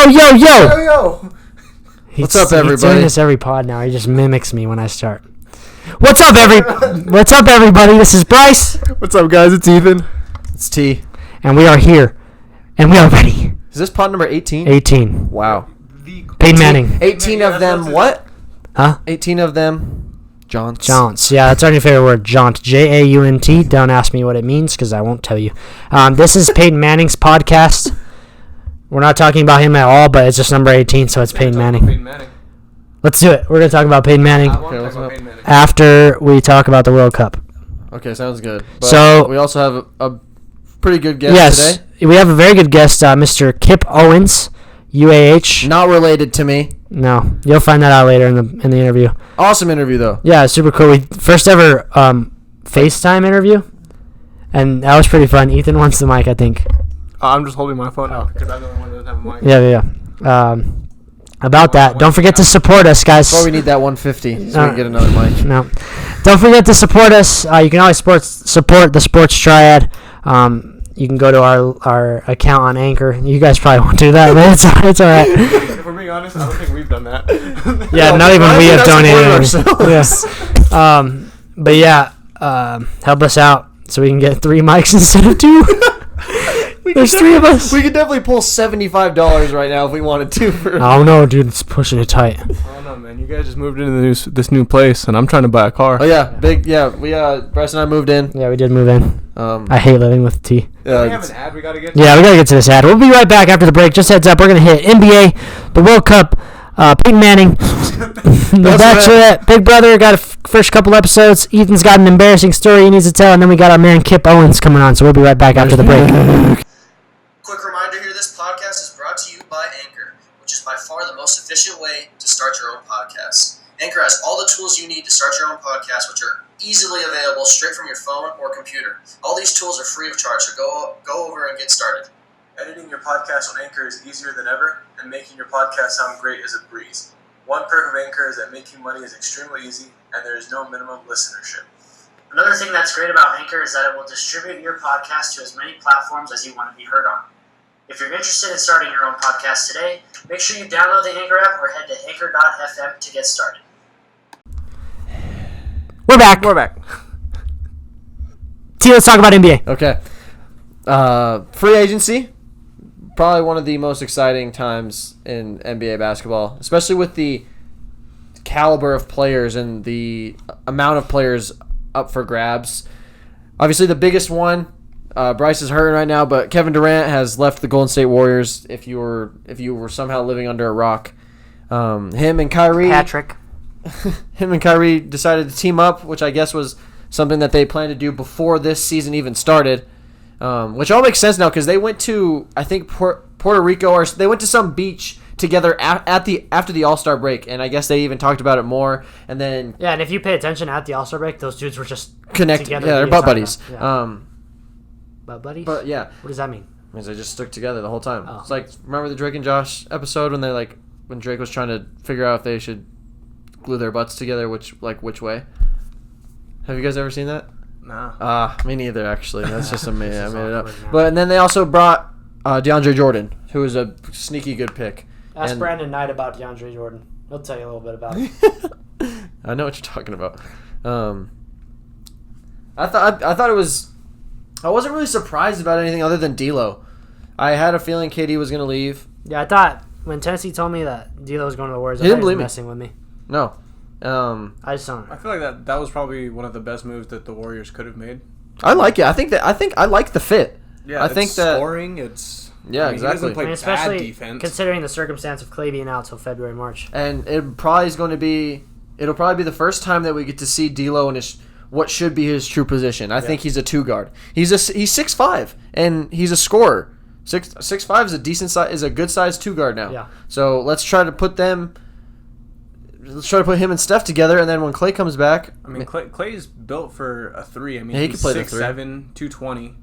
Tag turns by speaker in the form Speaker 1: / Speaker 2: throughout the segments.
Speaker 1: Yo.
Speaker 2: Yo.
Speaker 1: What's up, everybody? He's doing this every pod now. He just mimics me when I start. What's up, everybody? This is Bryce.
Speaker 2: What's up, guys? It's Ethan. It's T.
Speaker 1: And we are here. And we are ready.
Speaker 2: Is this pod number 18?
Speaker 1: 18.
Speaker 2: Wow.
Speaker 1: Peyton Manning.
Speaker 2: 18 of them what?
Speaker 1: Huh?
Speaker 2: 18 of them jaunts.
Speaker 1: Jaunts. Yeah, that's our new favorite word, jaunt. J-A-U-N-T. Don't ask me what it means because I won't tell you. This is Peyton Manning's podcast. We're not talking about him at all, but it's just number 18, so it's Peyton Manning. Let's do it. We're going to talk about Peyton Manning after we talk about the World Cup.
Speaker 2: Okay, sounds good. But
Speaker 1: so
Speaker 2: we also have a pretty good guest today.
Speaker 1: We have a very good guest, Mr. Kip Owens, UAH.
Speaker 2: Not related to me.
Speaker 1: No, you'll find that out later in the interview.
Speaker 2: Awesome interview, though.
Speaker 1: Yeah, super cool. We first ever FaceTime interview, and that was pretty fun. Ethan wants the mic, I think.
Speaker 3: I'm just holding my phone out because I'm the only one that doesn't have a mic.
Speaker 1: Yeah. About that, don't forget to support us, guys.
Speaker 2: Before we need that 150, so we can get another mic.
Speaker 1: No. Don't forget to support us. You can always support the Sports Triad. You can go to our account on Anchor. You guys probably won't do that, but it's all right.
Speaker 3: If we're being honest, I don't think we've done that.
Speaker 1: Yeah, not even we have donated. Yeah. But yeah, help us out so we can get 3 mics instead of 2. There's 3 of us.
Speaker 2: We could definitely pull $75 right now if we wanted to.
Speaker 1: Oh no, dude, it's pushing it tight.
Speaker 3: Oh no, man, you guys just moved into this new place, and I'm trying to buy a car.
Speaker 2: Oh yeah, we Bryce and I moved in.
Speaker 1: Yeah, we did move in. I hate living with T.
Speaker 3: We have an ad we gotta get to.
Speaker 1: Yeah, we gotta get to this ad. We'll be right back after the break. Just heads up, we're gonna hit NBA, the World Cup, Peyton Manning, the Bachelorette, Big Brother. Got a first couple episodes. Ethan's got an embarrassing story he needs to tell, and then we got our man Kip Owens coming on. So we'll be right back after the break.
Speaker 4: Quick reminder here, this podcast is brought to you by Anchor, which is by far the most efficient way to start your own podcast. Anchor has all the tools you need to start your own podcast, which are easily available straight from your phone or computer. All these tools are free of charge, so go over and get started. Editing your podcast on Anchor is easier than ever, and making your podcast sound great is a breeze. One perk of Anchor is that making money is extremely easy, and there is no minimum listenership. Another thing that's great about Anchor is that it will distribute your podcast to as many platforms as you want to be heard on. If you're interested in starting your own podcast today, make sure you download the Anchor app or head to anchor.fm to get started.
Speaker 1: We're back. T, let's talk about NBA.
Speaker 2: Okay. Free agency. Probably one of the most exciting times in NBA basketball, especially with the caliber of players and the amount of players up for grabs. Obviously, the biggest one, Bryce is hurting right now, but Kevin Durant has left the Golden State Warriors. If you were somehow living under a rock, him and Kyrie decided to team up, which I guess was something that they planned to do before this season even started. Which all makes sense now because they went to, I think, Puerto Rico, or they went to some beach together after the All-Star break, and I guess they even talked about it more. And then
Speaker 1: and if you pay attention at the All-Star break, those dudes were just
Speaker 2: connected.
Speaker 1: Together.
Speaker 2: Yeah, they're butt buddies.
Speaker 1: Yeah. Butt buddies?
Speaker 2: But yeah,
Speaker 1: what does that mean?
Speaker 2: It means they just stuck together the whole time.
Speaker 1: Oh.
Speaker 2: It's like, remember the Drake and Josh episode when Drake was trying to figure out if they should glue their butts together, which way? Have you guys ever seen that?
Speaker 3: No.
Speaker 2: Me neither, actually. That's just I made it up. But and then they also brought DeAndre Jordan, who is a sneaky good pick.
Speaker 1: Ask Brandon Knight about DeAndre Jordan. He'll tell you a little bit about it.
Speaker 2: I know what you're talking about. I thought it was. I wasn't really surprised about anything other than D'Lo. I had a feeling KD was going to leave.
Speaker 1: Yeah, I thought when Tennessee told me that D'Lo was going to the Warriors,
Speaker 2: he didn't believe
Speaker 1: messing with me.
Speaker 2: No.
Speaker 1: I just don't.
Speaker 3: I feel like that was probably one of the best moves that the Warriors could have made.
Speaker 2: I like it. I think I like the fit.
Speaker 3: Yeah,
Speaker 2: I think that
Speaker 3: scoring. It's
Speaker 2: exactly.
Speaker 3: He doesn't play
Speaker 1: especially
Speaker 3: bad defense.
Speaker 1: Considering the circumstance of Clay being out till February, March.
Speaker 2: And it'll probably be the first time that we get to see D'Lo in what should be his true position. I think he's a 2 guard. He's 6'5", and he's a scorer. 6'5" is a decent size, is a good size 2 guard now.
Speaker 1: Yeah.
Speaker 2: So let's try to put him and Steph together, and then when Clay comes back,
Speaker 3: I mean, Clay's built for a 3. I mean,
Speaker 2: he
Speaker 3: he's
Speaker 2: can play
Speaker 3: 6'7", 220.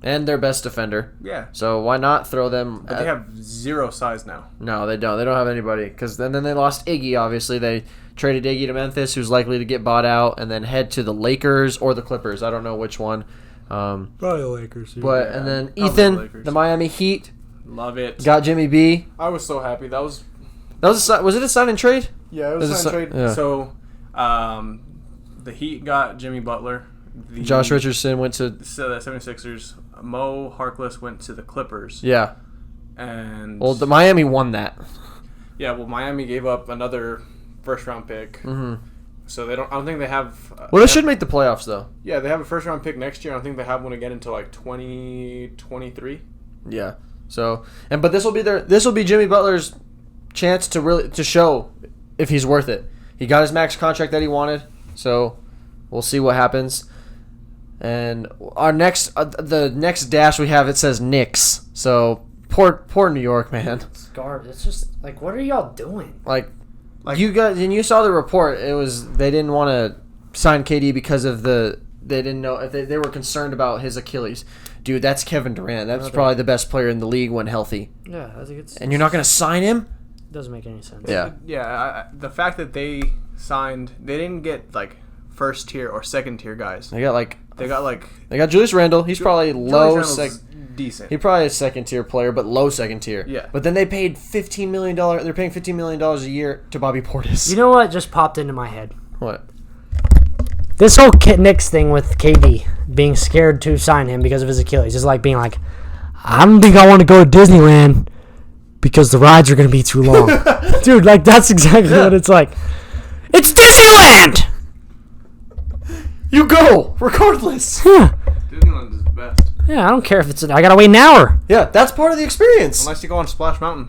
Speaker 2: And their best defender.
Speaker 3: Yeah.
Speaker 2: So why not throw them?
Speaker 3: But they have 0 size now.
Speaker 2: No, they don't. They don't have anybody. Because then they lost Iggy, obviously. They traded Iggy to Memphis, who's likely to get bought out, and then head to the Lakers or the Clippers. I don't know which one.
Speaker 1: Probably the Lakers.
Speaker 2: But and then Ethan, the Miami Heat.
Speaker 3: Love it.
Speaker 2: Got Jimmy B.
Speaker 3: I was so happy. That was
Speaker 2: Was it a sign and trade?
Speaker 3: Yeah, it was a trade.
Speaker 2: Yeah.
Speaker 3: So, the Heat got Jimmy Butler.
Speaker 2: Josh Richardson went to
Speaker 3: the 76ers. Mo Harkless went to the Clippers.
Speaker 2: Yeah.
Speaker 3: And
Speaker 2: the Miami won that.
Speaker 3: Yeah, well, Miami gave up another first-round pick.
Speaker 2: Mm-hmm.
Speaker 3: So I don't think they have.
Speaker 2: Well, they should make the playoffs though.
Speaker 3: Yeah, they have a first-round pick next year. I don't think they have one again until like 2023.
Speaker 2: Yeah. So, but this will be Jimmy Butler's chance to show if he's worth it. He got his max contract that he wanted, so we'll see what happens. And our next the next dash we have, it says Knicks. So poor New York, man.
Speaker 1: It's garbage. It's just like, what are y'all doing?
Speaker 2: Like you guys, and you saw the report. It was they didn't want to sign KD because of they didn't know if they were concerned about his Achilles. Dude, that's Kevin Durant. That's probably the best player in the league when healthy.
Speaker 1: Yeah, I think
Speaker 2: and you're not going to sign him?
Speaker 1: Doesn't make any sense.
Speaker 2: Yeah.
Speaker 3: Yeah, the fact that they didn't get like first tier or second tier guys.
Speaker 2: They got Julius Randle. He's probably low
Speaker 3: decent.
Speaker 2: He's probably a second tier player, but low second tier.
Speaker 3: Yeah.
Speaker 2: But then they paid $15 million. They're paying $15 million a year to Bobby Portis.
Speaker 1: You know what just popped into my head?
Speaker 2: What?
Speaker 1: This whole Knicks thing with KD being scared to sign him because of his Achilles is like being like, I don't think I want to go to Disneyland because the rides are going to be too long. Dude, like that's exactly what it's like. It's Disneyland!
Speaker 2: You go, regardless.
Speaker 1: Yeah.
Speaker 3: Disneyland is the best.
Speaker 1: Yeah, I don't care if I got to wait an hour.
Speaker 2: Yeah, that's part of the experience.
Speaker 3: Unless you go on Splash Mountain.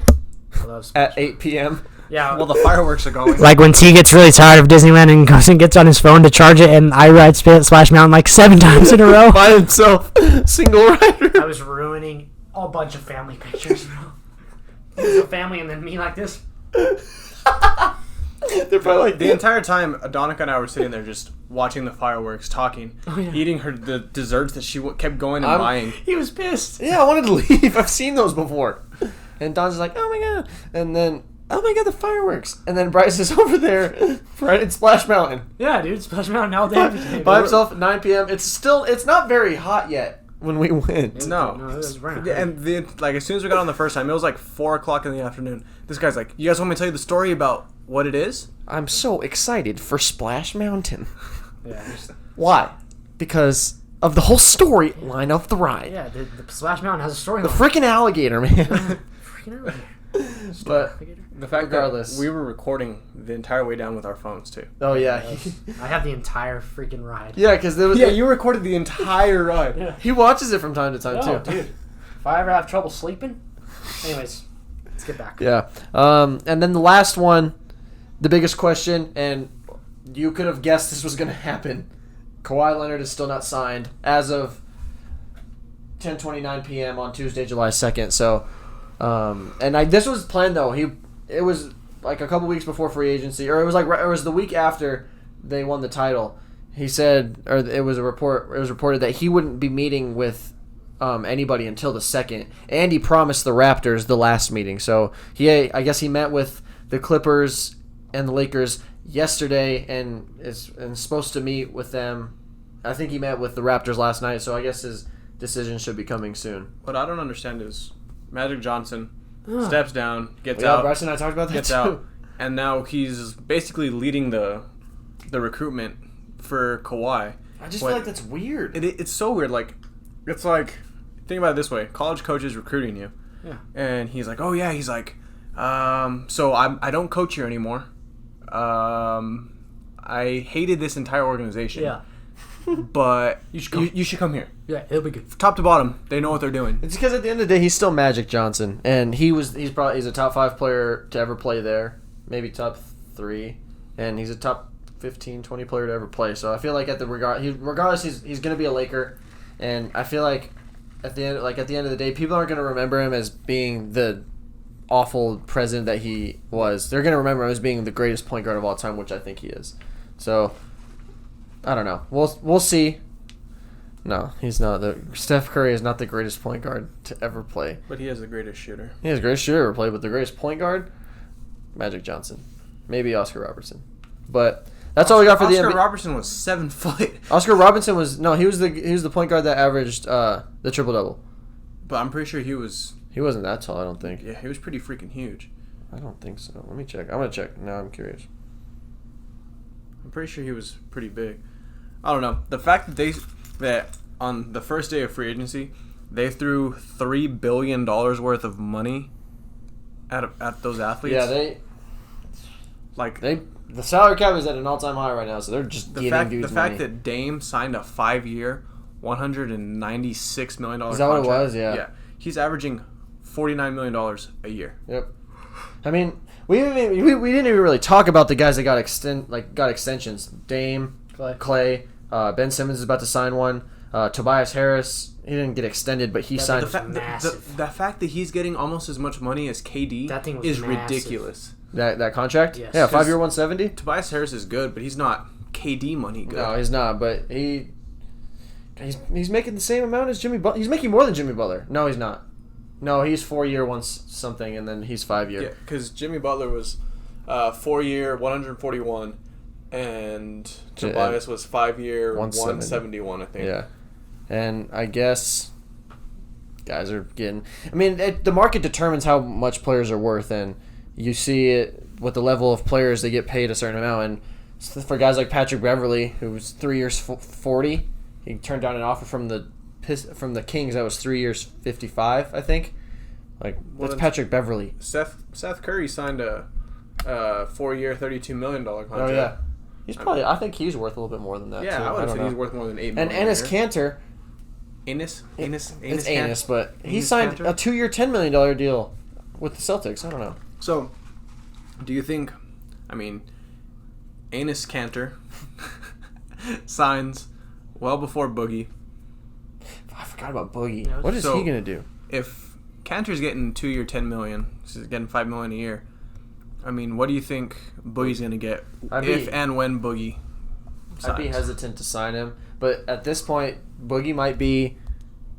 Speaker 2: At 8 p.m.
Speaker 1: Yeah.
Speaker 3: Well, the fireworks are going.
Speaker 1: Like when T gets really tired of Disneyland and goes and gets on his phone to charge it, and I ride Splash Mountain like 7 times in a row.
Speaker 2: By himself. Single rider.
Speaker 1: I was ruining a bunch of family pictures, bro. It was a family and then me like this.
Speaker 2: They're probably like
Speaker 3: the entire time, Adonica and I were sitting there just watching the fireworks, talking,
Speaker 1: yeah.
Speaker 3: eating the desserts that she kept going and buying.
Speaker 1: He was pissed.
Speaker 2: Yeah, I wanted to leave. I've seen those before. And Don's like, oh my god. And then, oh my god, the fireworks. And then Bryce is over there right at Splash Mountain.
Speaker 1: Yeah, dude, Splash Mountain all day.
Speaker 2: By himself at 9 p.m. It's not very hot yet when we went.
Speaker 3: No,
Speaker 1: it was right.
Speaker 3: and as soon as we got on the first time, it was like 4:00 in the afternoon. This guy's like, "You guys want me to tell you the story about what it is?"
Speaker 2: I'm so excited for Splash Mountain.
Speaker 1: Yeah.
Speaker 2: Why? Because of the whole storyline of the ride.
Speaker 1: Yeah, the Splash Mountain has a story.
Speaker 2: The freaking alligator, man.
Speaker 1: Freaking alligator.
Speaker 2: But
Speaker 3: the fact
Speaker 2: regardless,
Speaker 3: that we were recording the entire way down with our phones too.
Speaker 2: Oh yeah,
Speaker 1: I have the entire freaking ride.
Speaker 2: yeah, because there was
Speaker 3: you recorded the entire ride.
Speaker 1: Yeah.
Speaker 2: he watches it from time to time
Speaker 1: Oh,
Speaker 2: too.
Speaker 1: dude. If I ever have trouble sleeping. Anyways, let's get back.
Speaker 2: Yeah. And then the last one, the biggest question, and you could have guessed this was going to happen. Kawhi Leonard is still not signed as of 10:29 p.m. on Tuesday, July 2nd. So, this was planned though. It was like a couple weeks before free agency, or it was the week after they won the title. He said, or it was reported that he wouldn't be meeting with anybody until the 2nd, and he promised the Raptors the last meeting. So I guess he met with the Clippers and the Lakers yesterday, and is supposed to meet with them. I think he met with the Raptors last night, so I guess his decision should be coming soon.
Speaker 3: What I don't understand is Magic Johnson steps down, gets
Speaker 2: Yeah,
Speaker 3: out,
Speaker 2: Bryce and I talked about that
Speaker 3: gets
Speaker 2: too.
Speaker 3: out, and now he's basically leading the recruitment for Kawhi.
Speaker 2: I just feel like that's weird.
Speaker 3: It's so weird. Like, it's like, think about it this way: college coach is recruiting you,
Speaker 1: Yeah.
Speaker 3: and he's like, "Oh yeah," he's like, "So I don't coach here anymore. I hated this entire organization.
Speaker 1: Yeah.
Speaker 3: But you should come here.
Speaker 1: Yeah, it'll be good.
Speaker 3: Top to bottom, they know what they're doing."
Speaker 2: It's because at the end of the day, he's still Magic Johnson, and he's a top 5 player to ever play there, maybe top 3, and he's a top 15, 20 player to ever play. So I feel like regardless, he's going to be a Laker, and I feel like at the end of the day, people aren't going to remember him as being the awful president that he was. They're going to remember him as being the greatest point guard of all time, which I think he is. So I don't know. We'll see. No, he's not. Steph Curry is not the greatest point guard to ever play.
Speaker 3: But he is the greatest shooter.
Speaker 2: He is the greatest shooter ever played, but the greatest point guard, Magic Johnson, maybe Oscar Robertson. But that's all we got for the
Speaker 3: Oscar
Speaker 2: NBA.
Speaker 3: Robertson was 7 foot.
Speaker 2: Oscar Robinson was the point guard that averaged the triple double.
Speaker 3: But I'm pretty sure he was.
Speaker 2: He wasn't that tall, I don't think.
Speaker 3: Yeah, he was pretty freaking huge.
Speaker 2: I don't think so. Let me check. I'm gonna check. Now I'm curious.
Speaker 3: I'm pretty sure he was pretty big. I don't know. The fact that on the first day of free agency, they threw $3 billion worth of money at those athletes.
Speaker 2: Yeah, the salary cap is at an all-time high right now, so they're just giving dudes money.
Speaker 3: The fact that Dame signed a 5-year, $196 million
Speaker 2: contract. Is that what it was? Yeah.
Speaker 3: Yeah. He's averaging $49 million a year.
Speaker 2: Yep. I mean, we didn't even really talk about the guys that got extensions. Dame, Clay, Ben Simmons is about to sign one. Tobias Harris, he didn't get extended, but he signed.
Speaker 3: The fact that he's getting almost as much money as KD is
Speaker 1: massive.
Speaker 3: Ridiculous.
Speaker 2: That contract?
Speaker 1: Yes.
Speaker 2: Yeah, 5-year, 170.
Speaker 3: Tobias Harris is good, but he's not KD money good.
Speaker 2: No, he's not. But he's making the same amount as Jimmy Butler. He's making more than Jimmy Butler. No, he's not. No, he's 4-year, something, and then he's 5-year.
Speaker 3: Yeah, because Jimmy Butler was 4-year, 141, and Tobias was 5-year, 171, I think.
Speaker 2: Yeah, and I guess guys are getting. I mean, the market determines how much players are worth, and you see it with the level of players they get paid a certain amount. And for guys like Patrick Beverley, who was 3 years 40, he turned down an offer from the Kings that was 3 years 55, I think. That's Patrick Beverley.
Speaker 3: Seth Curry signed a 4-year, $32 million contract.
Speaker 2: Oh yeah, he's probably. I think he's worth a little bit more than that.
Speaker 3: Yeah,
Speaker 2: too.
Speaker 3: I would have said he's worth more than $8 million.
Speaker 2: And Enes Kanter.
Speaker 3: It's
Speaker 2: Enes, but he signed a 2-year, $10 million deal with the Celtics. I don't know.
Speaker 3: So, do you think? I mean, Enes Kanter signs well before Boogie.
Speaker 2: I forgot about Boogie.
Speaker 1: Yeah,
Speaker 2: what is he gonna do?
Speaker 3: If Kanter's getting 2-year, $10 million, so he's getting $5 million a year. I mean, what do you think Boogie's gonna get if and when Boogie signs?
Speaker 2: I'd be hesitant to sign him, but at this point, Boogie might be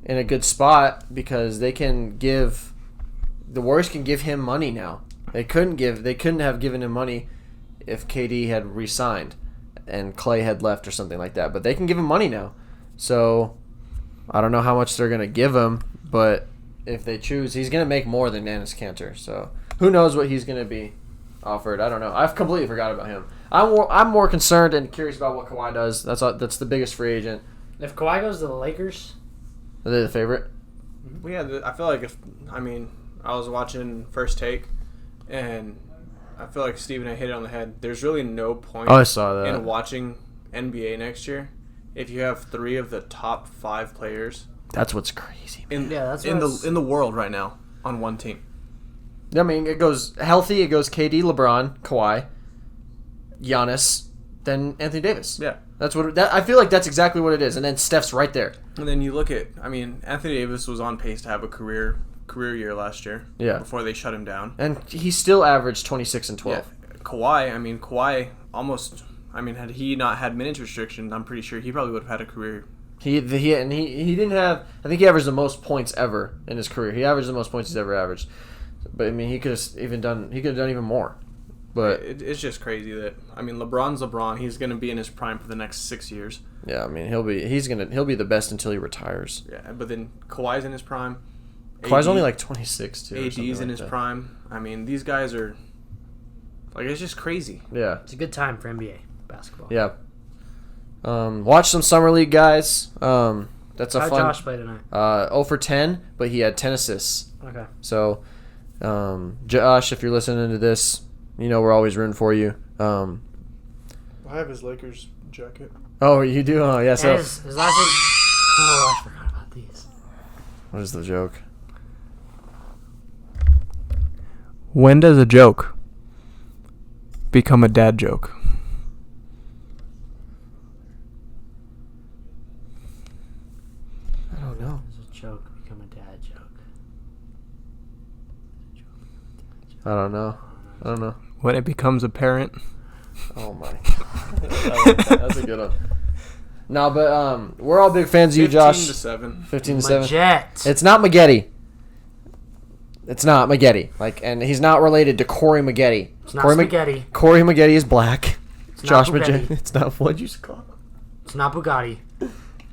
Speaker 2: in a good spot because the Warriors can give him money now. They couldn't have given him money if KD had re-signed and Clay had left or something like that. But they can give him money now. So I don't know how much they're gonna give him, but if they choose, he's gonna make more than Enes Kanter. So who knows what he's gonna be offered? I don't know. I've completely forgot about him. I'm more concerned and curious about what Kawhi does. That's the biggest free agent.
Speaker 1: If Kawhi goes to the Lakers,
Speaker 2: Are they the favorite?
Speaker 3: Well, yeah, I feel like I was watching First Take, and I feel like Stephen hit it on the head. There's really no point
Speaker 2: I saw that.
Speaker 3: in watching NBA next year if you have 3 of the top 5 players
Speaker 2: That's what's crazy.
Speaker 3: in the world right now on one team.
Speaker 2: I mean, it goes healthy. It goes KD, LeBron, Kawhi, Giannis, then Anthony Davis.
Speaker 3: Yeah.
Speaker 2: That's what I feel like. That's exactly what it is. And then Steph's right there.
Speaker 3: And then you look at, Anthony Davis was on pace to have a career year last year.
Speaker 2: Yeah.
Speaker 3: Before they shut him down.
Speaker 2: And he still averaged 26 and 12.
Speaker 3: Yeah. Kawhi almost. Had he not had minutes restriction, I'm pretty sure he probably would have had a career.
Speaker 2: He didn't have. I think he averaged the most points ever in his career. He averaged the most points he's ever averaged. But he could have done even more. But
Speaker 3: it's just crazy that LeBron's LeBron. He's going to be in his prime for the next 6 years.
Speaker 2: yeah, he'll be the best until he retires.
Speaker 3: Yeah, but then Kawhi's in his prime.
Speaker 2: Kawhi's only like 26 too.
Speaker 3: AD's in his prime. These guys are it's just crazy.
Speaker 2: Yeah,
Speaker 1: it's a good time for NBA basketball.
Speaker 2: yeah. Watch some summer league, guys. That's a
Speaker 1: How'd
Speaker 2: fun.
Speaker 1: Josh play tonight?
Speaker 2: 0 for 10, but he had 10 assists.
Speaker 1: Okay.
Speaker 2: So, Josh, if you're listening to this, we're always rooting for you.
Speaker 3: I have his Lakers jacket.
Speaker 2: Oh, you do? Oh, yeah. So,
Speaker 1: His last name. Oh, I forgot about these.
Speaker 2: what is the joke?
Speaker 3: When does a joke become a dad joke?
Speaker 2: I don't know.
Speaker 1: Does a joke become a dad joke?
Speaker 2: I don't know.
Speaker 3: When it becomes apparent.
Speaker 2: Oh my God. That's a good one. No, but we're all big fans of you, Josh.
Speaker 3: 15-7.
Speaker 2: 15-7.
Speaker 1: Jet.
Speaker 2: It's not Maggette. It's not Maggette. And he's not related to Corey Maggette.
Speaker 1: It's not spaghetti.
Speaker 2: Corey Maggette is black.
Speaker 1: It's
Speaker 2: Josh
Speaker 1: not
Speaker 2: Maggette.
Speaker 1: Bugatti.
Speaker 2: It's not what you call it.
Speaker 1: It's not Bugatti.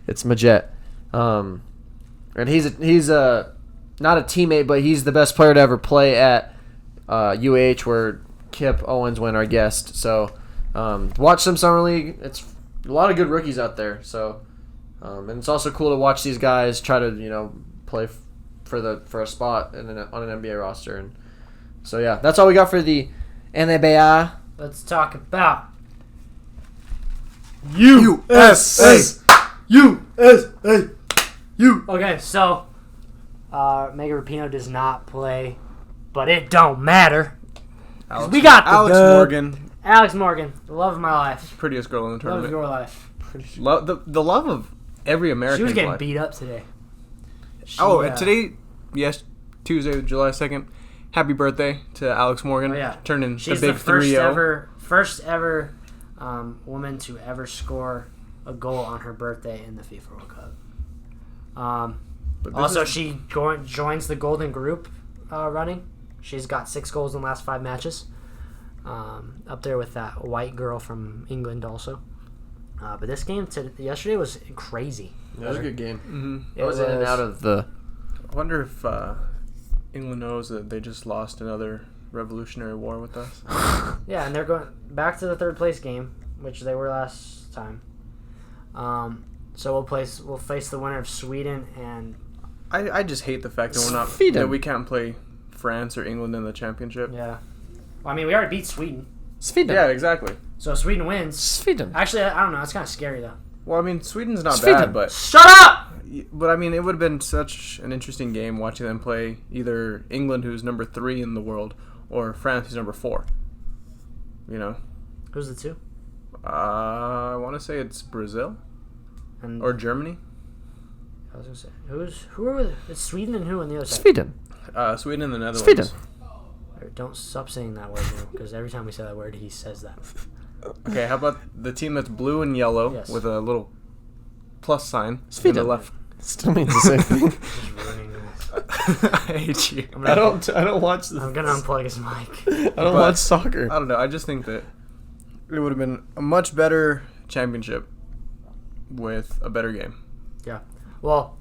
Speaker 2: It's Maggette. And he's not a teammate, but he's the best player to ever play at UH, where Kip Owens went our guest. So watch some summer league. It's a lot of good rookies out there. So and it's also cool to watch these guys try to play for a spot on an NBA roster. And so yeah, that's all we got for the NBA.
Speaker 1: Let's talk about
Speaker 3: USA. USA.
Speaker 1: Okay, so Megan Rapinoe does not play, but it don't matter. We got the
Speaker 3: Alex
Speaker 1: dub.
Speaker 3: Morgan,
Speaker 1: Alex Morgan, the love of my life.
Speaker 3: prettiest girl in the
Speaker 1: Love of
Speaker 3: tournament.
Speaker 1: your life.
Speaker 3: The love of every American.
Speaker 1: She was getting
Speaker 3: life.
Speaker 1: beat up today.
Speaker 3: Today, yes, Tuesday, July 2nd. Happy birthday to Alex Morgan.
Speaker 1: Oh, yeah.
Speaker 3: Turning
Speaker 1: She's
Speaker 3: the big
Speaker 1: the first
Speaker 3: 3-0.
Speaker 1: ever woman to ever score a goal on her birthday in the FIFA World Cup.
Speaker 3: But this
Speaker 1: Also,
Speaker 3: is-
Speaker 1: she joins the Golden Group running. She's got 6 goals in the last 5 matches. Up there with that white girl from England also. But this game yesterday was crazy.
Speaker 2: That was a good game.
Speaker 3: Mhm.
Speaker 2: I was in and out of the.
Speaker 3: I wonder if England knows that they just lost another Revolutionary War with us.
Speaker 1: Yeah, and they're going back to the 3rd place game, which they were last time. So we'll face the winner of Sweden and
Speaker 3: I just hate the fact that
Speaker 2: Sweden.
Speaker 3: we can't play France or England in the championship.
Speaker 1: yeah. Well, I mean, we already beat Sweden,
Speaker 2: Sweden.
Speaker 3: Yeah, exactly.
Speaker 1: so if Sweden wins.
Speaker 2: Sweden.
Speaker 1: Actually, I don't know. It's kind of scary though.
Speaker 3: Well, I mean, Sweden's not
Speaker 2: Sweden.
Speaker 3: bad,
Speaker 1: Shut up!
Speaker 3: but I mean, it would have been such an interesting game watching them play either England, who's number 3 in the world, or France, who's number 4. You know,
Speaker 1: Who's the 2?
Speaker 3: I want to say it's Brazil
Speaker 1: And
Speaker 3: or Germany.
Speaker 1: I was gonna say who are it's Sweden and who on the other side?
Speaker 2: Sweden.
Speaker 3: Sweden and the Netherlands.
Speaker 2: Sweden.
Speaker 1: Don't stop saying that word, because every time we say that word, he says that.
Speaker 3: Okay, how about the team that's blue and yellow
Speaker 1: Yes.
Speaker 3: with a little plus sign
Speaker 2: Sweden.
Speaker 3: on the left?
Speaker 2: Still means the same thing.
Speaker 1: Just ruining this.
Speaker 3: I hate you.
Speaker 1: I'm gonna,
Speaker 2: I don't watch this.
Speaker 1: I'm gonna unplug his mic.
Speaker 2: I don't watch soccer.
Speaker 3: I don't know. I just think that it would have been a much better championship with a better game.
Speaker 1: Yeah. Well,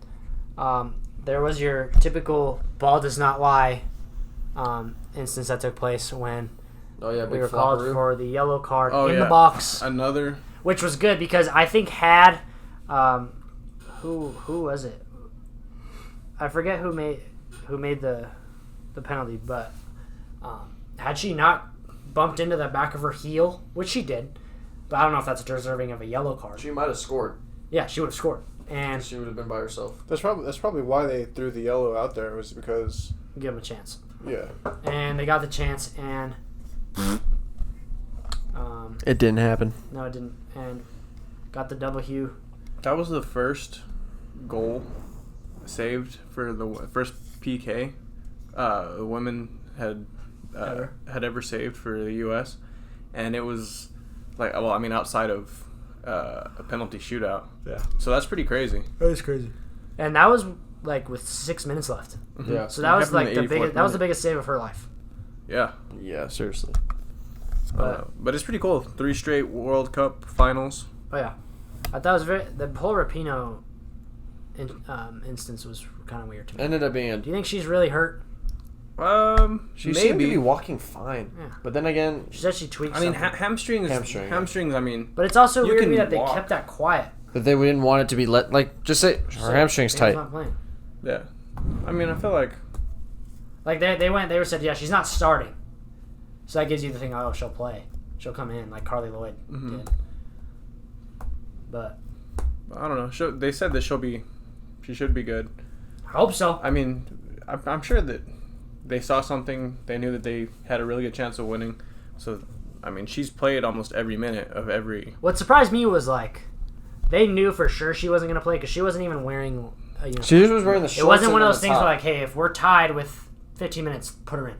Speaker 1: there was your typical ball does not lie instance that took place when
Speaker 2: Oh yeah,
Speaker 1: we
Speaker 2: big
Speaker 1: were called
Speaker 2: flopperoo.
Speaker 1: for the yellow card
Speaker 3: Oh,
Speaker 1: in
Speaker 3: yeah.
Speaker 1: the box,
Speaker 3: Another.
Speaker 1: which was good because I think had who was it? I forget who made the penalty, but had she not bumped into the back of her heel, which she did, but I don't know if that's deserving of a yellow card.
Speaker 2: She might have scored.
Speaker 1: Yeah, she would have scored, and
Speaker 2: She would have been by herself.
Speaker 5: That's probably why they threw the yellow out there, was because
Speaker 1: give them a chance.
Speaker 5: yeah.
Speaker 1: And they got the chance, and
Speaker 2: It didn't happen.
Speaker 1: no, it didn't, and got the double hue.
Speaker 3: That was the first goal saved for the first PK the women had ever saved for the U.S. And it was outside of a penalty shootout.
Speaker 5: Yeah.
Speaker 3: So that's pretty crazy.
Speaker 5: That is crazy.
Speaker 1: And that was like with 6 minutes left.
Speaker 2: Yeah.
Speaker 1: So that was
Speaker 3: happened in
Speaker 1: like
Speaker 3: the
Speaker 1: the
Speaker 3: 84th
Speaker 1: biggest. That was the
Speaker 3: minute.
Speaker 1: biggest save of her life.
Speaker 3: Yeah.
Speaker 2: Yeah, seriously.
Speaker 3: But it's pretty cool. 3 straight World Cup finals.
Speaker 1: Oh yeah, I thought it was the whole Rapinoe instance was kind of weird to me.
Speaker 2: Ended up being.
Speaker 1: Do you think she's really hurt?
Speaker 2: She seemed to be
Speaker 3: maybe.
Speaker 2: walking fine.
Speaker 1: Yeah.
Speaker 2: But then again,
Speaker 1: She said she tweaked
Speaker 3: I mean,
Speaker 1: something.
Speaker 3: hamstrings.
Speaker 2: Hamstring, yeah.
Speaker 3: Hamstrings. I mean,
Speaker 1: But it's also
Speaker 3: you
Speaker 1: weird to
Speaker 3: can
Speaker 1: me that they
Speaker 3: walk.
Speaker 1: kept that quiet.
Speaker 2: but they didn't want it to be just say her hamstring's
Speaker 1: She's
Speaker 2: tight.
Speaker 1: not playing.
Speaker 3: yeah. I mean, I feel like
Speaker 1: Like they said, yeah, she's not starting. So that gives you the thing, oh, she'll play. She'll come in like Carly Lloyd did. But
Speaker 3: I don't know. They said that she should be good.
Speaker 1: I hope so.
Speaker 3: I mean, I'm sure that they saw something. They knew that they had a really good chance of winning. So, I mean, she's played almost every minute of every.
Speaker 1: What surprised me was like they knew for sure she wasn't going to play because she wasn't even wearing a uniform.
Speaker 2: She just was wearing the shorts.
Speaker 1: It wasn't
Speaker 2: and
Speaker 1: one of
Speaker 2: then
Speaker 1: those
Speaker 2: the
Speaker 1: things
Speaker 2: top.
Speaker 1: where like, hey, if we're tied with 15 minutes, put her in.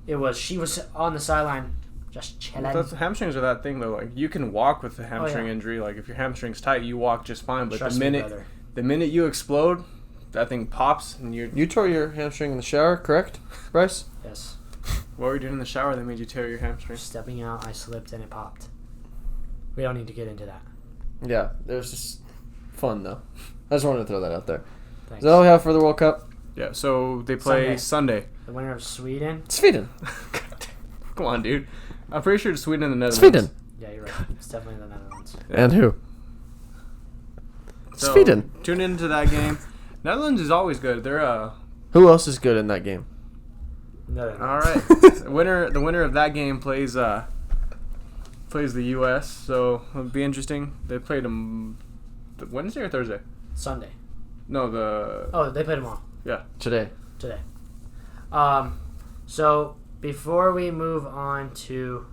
Speaker 1: It was she was on the sideline just chilling.
Speaker 3: Hamstrings are that thing though. Like you can walk with a hamstring injury. Like if your hamstring's tight, you walk just fine. But
Speaker 1: Trust
Speaker 3: the
Speaker 1: me, brother.
Speaker 3: minute you explode, that thing pops and you.
Speaker 2: You tore your hamstring in the shower, correct, Bryce?
Speaker 1: Yes.
Speaker 3: What were you doing in the shower that made you tear your hamstring?
Speaker 1: Stepping out, I slipped and it popped. We don't need to get into that.
Speaker 2: Yeah, it was just fun though. I just wanted to throw that out there.
Speaker 1: Thanks.
Speaker 2: Is that all we have for the World Cup?
Speaker 3: Yeah, so they play Sunday.
Speaker 1: The winner of Sweden.
Speaker 2: Sweden.
Speaker 3: Come on, dude. I'm pretty sure it's Sweden and the Netherlands.
Speaker 2: Sweden.
Speaker 1: Yeah, you're right. It's definitely the Netherlands.
Speaker 2: And who?
Speaker 3: So,
Speaker 2: Sweden.
Speaker 3: Tune into that game. Netherlands is always good. They're
Speaker 2: Who else is good in that game?
Speaker 1: Netherlands.
Speaker 3: all right. The winner of that game plays the U.S. So it'll be interesting. They played them Wednesday or Thursday.
Speaker 1: Sunday.
Speaker 3: No,
Speaker 1: Oh, they played them all
Speaker 3: yeah.
Speaker 2: Today.
Speaker 1: today. So before we move on to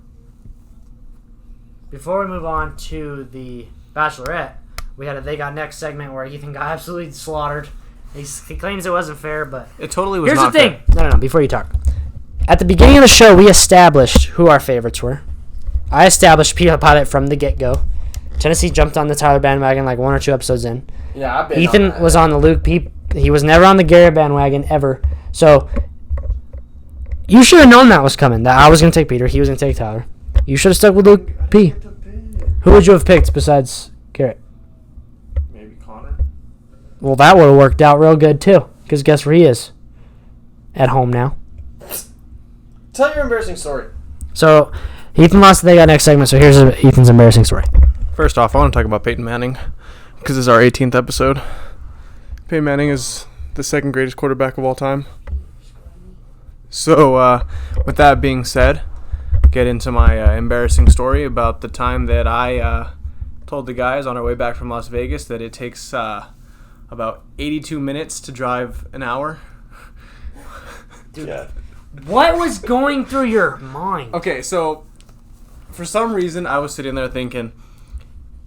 Speaker 1: the Bachelorette, we had a They Got Next segment where Ethan got absolutely slaughtered. He claims it wasn't fair, but
Speaker 3: It totally was
Speaker 1: here's
Speaker 3: not
Speaker 1: the thing.
Speaker 3: fair.
Speaker 1: No, before you talk. At the beginning of the show, we established who our favorites were. I established Pia Pilot from the get-go. Tennessee jumped on the Tyler bandwagon like 1 or 2 episodes in.
Speaker 2: Yeah, I've been
Speaker 1: Ethan was on the Luke. He was never on the Garrett bandwagon ever. So you should have known that was coming. That I was going to take Peter. He was going to take Tyler. You should have stuck with Luke P. Who would you have picked besides Garrett?
Speaker 3: Maybe Connor.
Speaker 1: Well, that would have worked out real good too. Because guess where he is? At home now.
Speaker 2: Tell your embarrassing story.
Speaker 1: So Ethan lost the They Got Next segment. So here's Ethan's embarrassing story.
Speaker 3: First off, I want to talk about Peyton Manning because it's our 18th episode. Peyton Manning is the second greatest quarterback of all time. So, with that being said, get into my embarrassing story about the time that I told the guys on our way back from Las Vegas that it takes about 82 minutes to drive an hour.
Speaker 1: Dude, what was going through your mind?
Speaker 3: Okay, so for some reason I was sitting there thinking,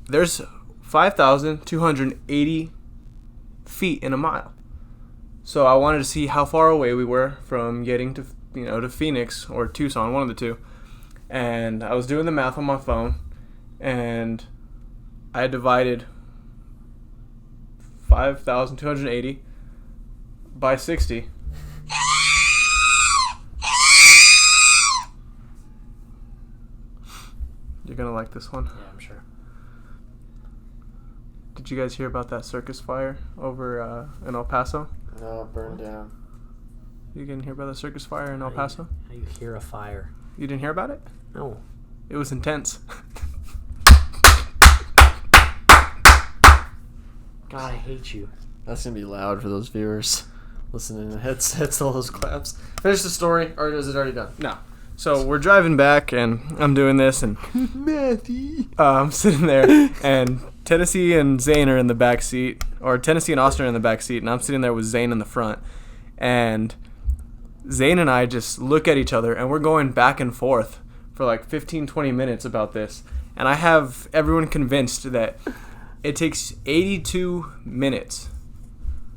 Speaker 3: there's 5,280 feet in a mile. So I wanted to see how far away we were from getting to Phoenix or Tucson, one of the two. And I was doing the math on my phone, and I had divided 5,280 by 60. You're gonna like this one.
Speaker 1: Yeah, I'm sure.
Speaker 3: Did you guys hear about that circus fire over in El Paso?
Speaker 2: No, burned down.
Speaker 3: You didn't hear about the circus fire in El Paso?
Speaker 1: How do you hear a fire?
Speaker 3: You didn't hear about it?
Speaker 1: No.
Speaker 3: It was intense.
Speaker 1: God, I hate you.
Speaker 2: That's going to be loud for those viewers listening to headsets, all those claps. Finish the story, or is it already done?
Speaker 3: No. So we're driving back, and I'm doing this, and
Speaker 2: Matthew.
Speaker 3: I'm sitting there, and Tennessee and Zane are in the back seat, or Tennessee and Austin are in the back seat, and I'm sitting there with Zane in the front. And Zane and I just look at each other, and we're going back and forth for like 15, 20 minutes about this. And I have everyone convinced that it takes 82 minutes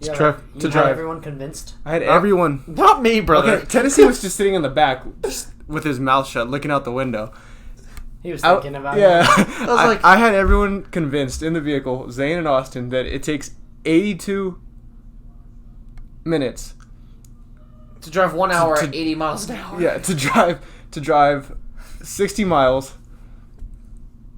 Speaker 3: to drive.
Speaker 1: Everyone convinced?
Speaker 3: I had everyone.
Speaker 2: Not me, brother.
Speaker 3: Okay, Tennessee was just sitting in the back just with his mouth shut, looking out the window.
Speaker 1: He was thinking about
Speaker 3: yeah.
Speaker 1: it.
Speaker 3: I had everyone convinced in the vehicle, Zane and Austin, that it takes 82 minutes
Speaker 2: To drive 1 hour at 80 miles an hour.
Speaker 3: Yeah, to drive 60 miles,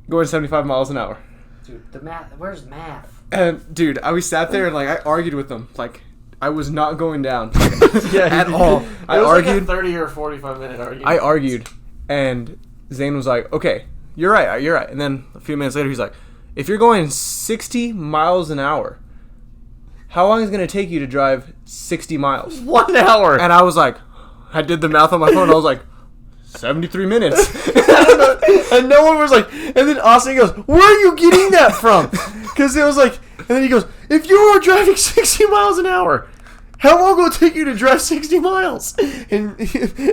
Speaker 3: going 75 miles an hour.
Speaker 1: Dude, the math. Where's math?
Speaker 3: And dude, I sat there and like I argued with them, like I was not going down at
Speaker 2: you
Speaker 3: all.
Speaker 2: did.
Speaker 3: I
Speaker 2: It was
Speaker 3: argued.
Speaker 2: like a 30 or 45 minute argument.
Speaker 3: I argued, and Zane was like, "Okay, you're right. And then a few minutes later, he's like, "If you're going 60 miles an hour, how long is it going to take you to drive 60 miles?"
Speaker 2: 1 hour.
Speaker 3: And I was like, I did the math on my phone. I was like, 73 minutes.
Speaker 2: And no one was like, and then Austin goes, "Where are you getting that from?" Because it was like, and then he goes, "If you were driving 60 miles an hour, how long will it take you to drive 60 miles?" And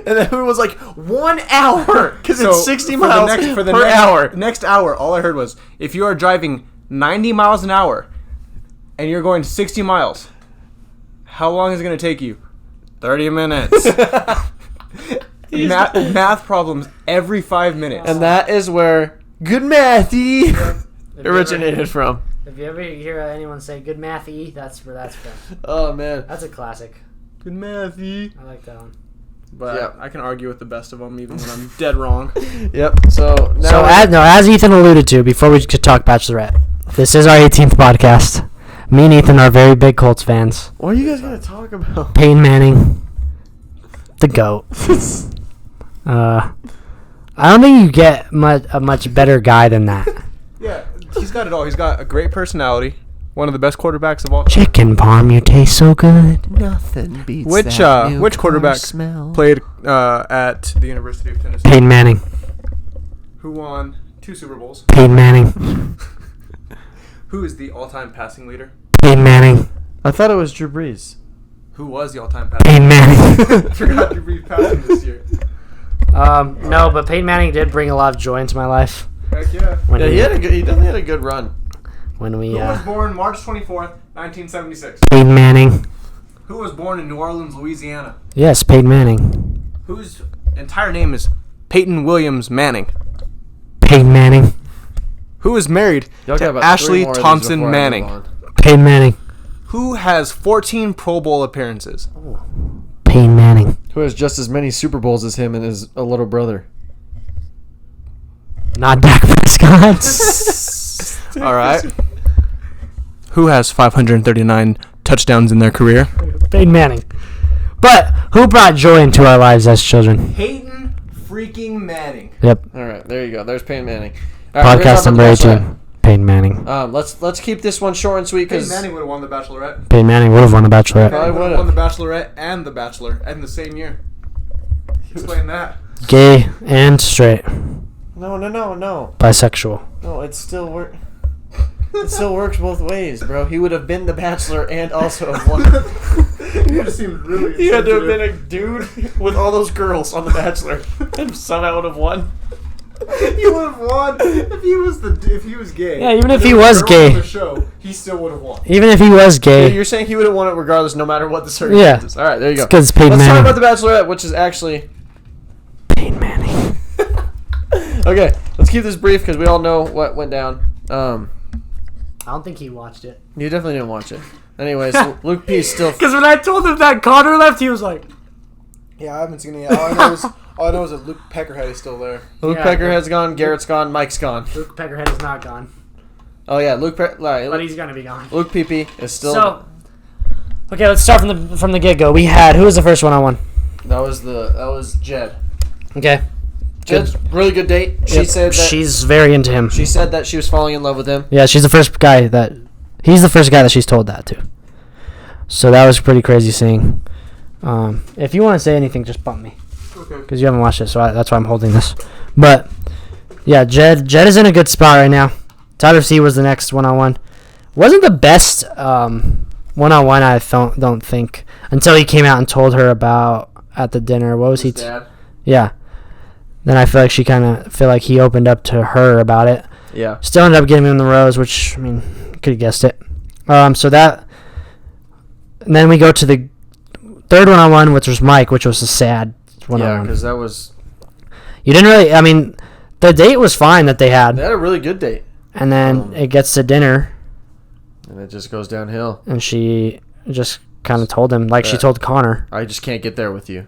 Speaker 2: everyone was like, 1 hour, because it's 60 miles per hour.
Speaker 3: Next hour, all I heard was, if you are driving 90 miles an hour and you're going 60 miles, how long is it going to take you? 30 minutes. Math problems every 5 minutes.
Speaker 2: And that is where good mathy originated from.
Speaker 1: If you ever hear anyone say "good mathy," that's where that's from.
Speaker 2: Oh, man.
Speaker 1: That's a classic.
Speaker 3: Good mathy.
Speaker 1: I like that one.
Speaker 3: But
Speaker 2: Yep.
Speaker 3: I can argue with the best of them even when I'm dead wrong.
Speaker 2: Yep. So, now
Speaker 1: As Ethan alluded to, before we could talk Bachelorette, this is our 18th podcast. Me and Ethan are very big Colts fans.
Speaker 2: What are you guys gonna talk about?
Speaker 1: Peyton Manning, the GOAT. I don't think you get a much better guy than that.
Speaker 3: Yeah, he's got it all. He's got a great personality. One of the best quarterbacks of all time.
Speaker 1: Chicken parm, you taste so good.
Speaker 2: Nothing beats
Speaker 3: Which quarterback played at the University of Tennessee?
Speaker 1: Peyton Manning.
Speaker 3: Who won 2 Super Bowls?
Speaker 1: Peyton Manning.
Speaker 3: Who is the all-time passing leader?
Speaker 1: Peyton Manning.
Speaker 2: I thought it was Drew Brees.
Speaker 3: Who was the all-time passing
Speaker 1: Peyton Manning.
Speaker 3: leader? Forgot to read passing this year.
Speaker 1: No, but Peyton Manning did bring a lot of joy into my life.
Speaker 3: Heck yeah.
Speaker 1: When
Speaker 2: He definitely had a good run.
Speaker 1: When we
Speaker 3: Who was born March 24th, 1976?
Speaker 1: Peyton Manning.
Speaker 3: Who was born in New Orleans, Louisiana?
Speaker 1: Yes, Peyton Manning.
Speaker 3: Whose entire name is Peyton Williams Manning?
Speaker 1: Peyton Manning.
Speaker 3: Who is married
Speaker 2: Y'all got
Speaker 3: to
Speaker 2: about
Speaker 3: Ashley
Speaker 2: 3 more of these
Speaker 3: Thompson
Speaker 2: before I move
Speaker 3: Manning?
Speaker 2: on.
Speaker 1: Peyton Manning.
Speaker 3: Who has 14 Pro Bowl appearances?
Speaker 1: Peyton Manning.
Speaker 2: Who has just as many Super Bowls as him and his a little brother?
Speaker 1: Not Dak Prescott.
Speaker 3: All right. Who has 539 touchdowns in their career?
Speaker 1: Peyton Manning. But who brought joy into our lives as children?
Speaker 3: Peyton freaking Manning.
Speaker 1: Yep.
Speaker 2: All right, there you go. There's Peyton Manning. All right, we're gonna
Speaker 1: Podcast
Speaker 2: talk about
Speaker 1: number
Speaker 2: the Bachelorette.
Speaker 1: 18. Peyton Manning.
Speaker 2: Let's keep this one short and sweet
Speaker 3: Peyton
Speaker 2: because
Speaker 3: Manning would have won the Bachelorette.
Speaker 1: Peyton Manning would have won the Bachelorette.
Speaker 2: Probably
Speaker 3: Manning would
Speaker 2: would've.
Speaker 3: have won the Bachelorette and the Bachelor in the same year. Explain that.
Speaker 1: Gay and straight.
Speaker 2: No.
Speaker 1: Bisexual.
Speaker 2: No, it still works. It still works both ways, bro. He would have been the Bachelor and also have won.
Speaker 3: You just seemed really.
Speaker 2: He had to have been a dude with all those girls on the Bachelor, and somehow would have won.
Speaker 3: He would have won if he was gay.
Speaker 1: Yeah, even if
Speaker 3: There
Speaker 1: he
Speaker 3: were
Speaker 1: was
Speaker 3: girls
Speaker 1: gay.
Speaker 3: on the show, he still would have won.
Speaker 1: Even if he was gay.
Speaker 2: You're saying he would have won it regardless, no matter what the circumstances. All right, there you go.
Speaker 1: Because Peyton
Speaker 2: Let's talk
Speaker 1: Manning.
Speaker 2: about the Bachelorette, which is actually
Speaker 1: Peyton Manning.
Speaker 2: okay. Let's keep this brief because we all know what went down.
Speaker 1: I don't think he watched it.
Speaker 2: You definitely didn't watch it. Anyways, Luke P is still.
Speaker 1: Because when I told him that Connor left, he was like,
Speaker 5: Yeah, I haven't seen it yet. All I know is that Luke Peckerhead is still there.
Speaker 2: Luke
Speaker 1: Yeah,
Speaker 2: Peckerhead's gone. Garrett's gone. Mike's gone.
Speaker 1: Luke Peckerhead is not gone.
Speaker 2: Oh yeah, Luke
Speaker 1: But he's going to be gone.
Speaker 2: Luke PP is still.
Speaker 1: So, okay, let's start from the get-go. We had, who was the first one-on-one?
Speaker 2: that was Jed.
Speaker 1: Okay.
Speaker 2: Jed's really good date. She
Speaker 1: Yep.
Speaker 2: said that
Speaker 1: she's very into him.
Speaker 2: she said that she was falling in love with him.
Speaker 1: Yeah, he's the first guy that she's told that to. So that was pretty crazy seeing. If you want to say anything, just bump me.
Speaker 3: Okay.
Speaker 1: Because you haven't watched it, so that's why I'm holding this. But, yeah, Jed is in a good spot right now. Tyler C was the next one-on-one. Wasn't the best one-on-one, I don't think, until he came out and told her about at the dinner. What was
Speaker 2: His
Speaker 1: he?
Speaker 2: dad.
Speaker 1: Yeah. Then I feel like he opened up to her about it.
Speaker 2: Yeah.
Speaker 1: Still ended up giving him the rose, which, I mean, could have guessed it. So that, and then we go to the third one-on-one, which was Mike, which was a sad
Speaker 2: Yeah,
Speaker 1: one-on-one.
Speaker 2: because that was.
Speaker 1: You didn't really, I mean, the date was fine that they had.
Speaker 2: They had a really good date,
Speaker 1: And then it gets to dinner,
Speaker 2: and it just goes downhill.
Speaker 1: and she just kind of told him, like she
Speaker 2: Yeah.
Speaker 1: told Connor.
Speaker 2: I just can't get there with you.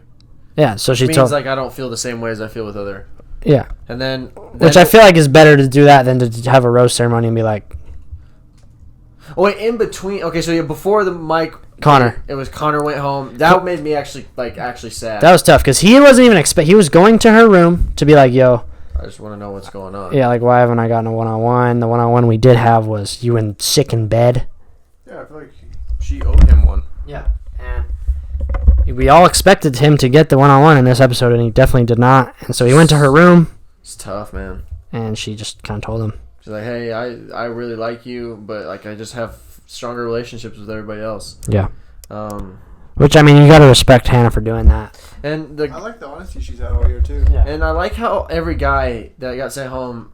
Speaker 1: Yeah, so she
Speaker 2: It means
Speaker 1: told,
Speaker 2: like I don't feel the same way as I feel with other.
Speaker 1: yeah.
Speaker 2: And then
Speaker 1: Which I feel like is better to do that than to have a rose ceremony and be like,
Speaker 2: Oh wait, in between. Okay, so yeah, before the Mike.
Speaker 1: Connor.
Speaker 2: It was Connor went home. That made me actually sad.
Speaker 1: that was tough, because he wasn't even he was going to her room to be like, yo,
Speaker 2: I just want to know what's going on.
Speaker 1: yeah, like, why haven't I gotten a one-on-one? The one-on-one we did have was you in sick in bed.
Speaker 3: Yeah, I feel like she owed him one.
Speaker 1: Yeah, and we all expected him to get the one-on-one in this episode, and he definitely did not. And so he went to her room,
Speaker 2: It's tough, man.
Speaker 1: and she just kind of told him.
Speaker 2: She's like, hey, I really like you, but like I just have stronger relationships with everybody else.
Speaker 1: Yeah.
Speaker 2: Um,
Speaker 1: Which, I mean, you got to respect Hannah for doing that.
Speaker 2: and
Speaker 5: I like the honesty she's had all year too.
Speaker 1: Yeah.
Speaker 2: And I like how every guy that got sent home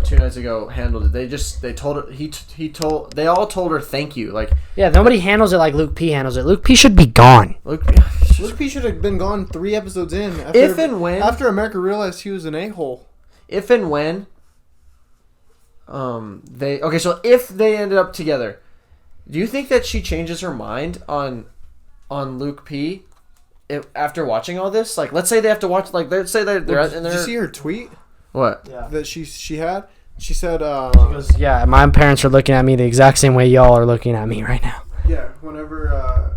Speaker 2: 2 nights ago handled it. They told her they all told her thank you. Like
Speaker 1: Yeah, nobody handles it like Luke P handles it. Luke P should be gone.
Speaker 2: look,
Speaker 5: Luke P should have been gone 3 episodes in.
Speaker 2: If and when-
Speaker 5: after America realized he was an a-hole.
Speaker 2: if and when if they ended up together, do you think that she changes her mind on Luke P after watching all this? Like, let's say they have to watch. Like, let's say they're in
Speaker 5: Did
Speaker 2: their
Speaker 5: you see her tweet
Speaker 2: what?
Speaker 1: Yeah.
Speaker 5: that she had? She said,
Speaker 1: She goes, yeah, my parents are looking at me the exact same way y'all are looking at me right now.
Speaker 5: yeah, whenever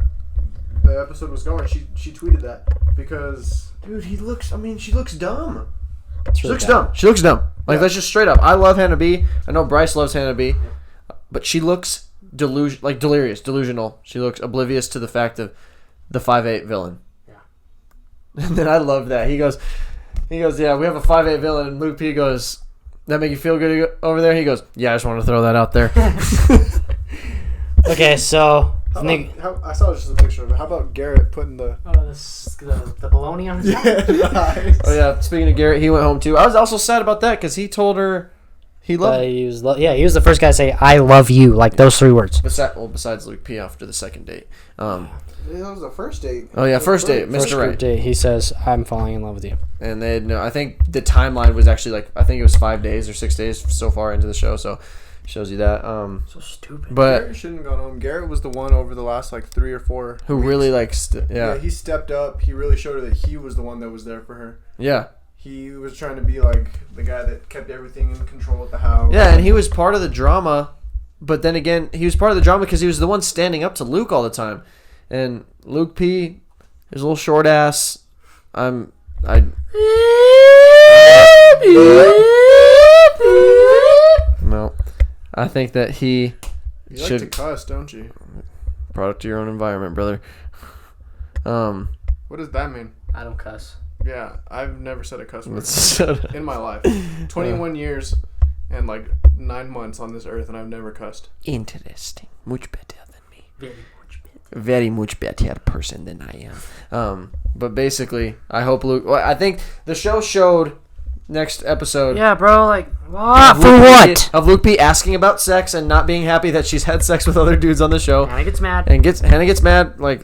Speaker 5: the episode was going, she tweeted that because, dude, she looks dumb.
Speaker 1: It's
Speaker 2: She
Speaker 1: really
Speaker 2: looks
Speaker 1: bad.
Speaker 2: dumb. She looks dumb. Like,
Speaker 5: Yeah.
Speaker 2: that's just straight up. I love Hannah B. I know Bryce loves Hannah B. But she looks delirious, delusional. She looks oblivious to the fact of the 5'8" villain.
Speaker 1: Yeah.
Speaker 2: And then I love that. He goes, yeah, we have a 5'8" villain. And Luke P goes, that make you feel good over there? He goes, yeah, I just wanted to throw that out there.
Speaker 1: Okay, so
Speaker 5: I saw just a picture of it. How about Garrett putting the
Speaker 1: the baloney on his
Speaker 5: nice.
Speaker 2: Oh, yeah, speaking of Garrett, he went home too. I was also sad about that because he told her he loved
Speaker 1: he was the first guy to say "I love you," like those 3 words.
Speaker 2: Besides Luke P after the second date.
Speaker 5: That was the first date.
Speaker 2: Oh, yeah, first date.
Speaker 1: First
Speaker 2: Mr.
Speaker 1: group
Speaker 2: Right.
Speaker 1: date, he says, "I'm falling in love with you."
Speaker 2: And they had no, I think the timeline was actually I think it was 5 days or 6 days so far into the show, so shows you that.
Speaker 1: So stupid.
Speaker 2: But
Speaker 5: Garrett shouldn't have gone home. Garrett was the one over the last 3 or 4
Speaker 2: who
Speaker 5: weeks.
Speaker 2: really yeah.
Speaker 5: He stepped up. He really showed her that he was the one that was there for her.
Speaker 2: Yeah.
Speaker 5: He was trying to be like the guy that kept everything in control at the house.
Speaker 2: Yeah, and he was part of the drama, but then again, he was part of the drama because he was the one standing up to Luke all the time. And Luke P, his little short ass, no, I think that he
Speaker 5: You
Speaker 2: should
Speaker 5: like to cuss, don't you?
Speaker 2: product of your own environment, brother.
Speaker 5: What does that mean?
Speaker 1: I don't cuss.
Speaker 5: Yeah, I've never said a cuss word
Speaker 2: Let's
Speaker 5: in my life. 21 years and 9 months on this earth, and I've never cussed.
Speaker 2: Interesting. Much better than me.
Speaker 1: Very much better.
Speaker 2: Very much better person than I am. But basically, I hope Luke. Well, I think the show showed next episode.
Speaker 1: Yeah, bro. Like,
Speaker 2: of
Speaker 1: for
Speaker 2: Luke
Speaker 1: what?
Speaker 2: P, of Luke P asking about sex and not being happy that she's had sex with other dudes on the show,
Speaker 1: Hannah gets mad.
Speaker 2: and Hannah gets mad. Like,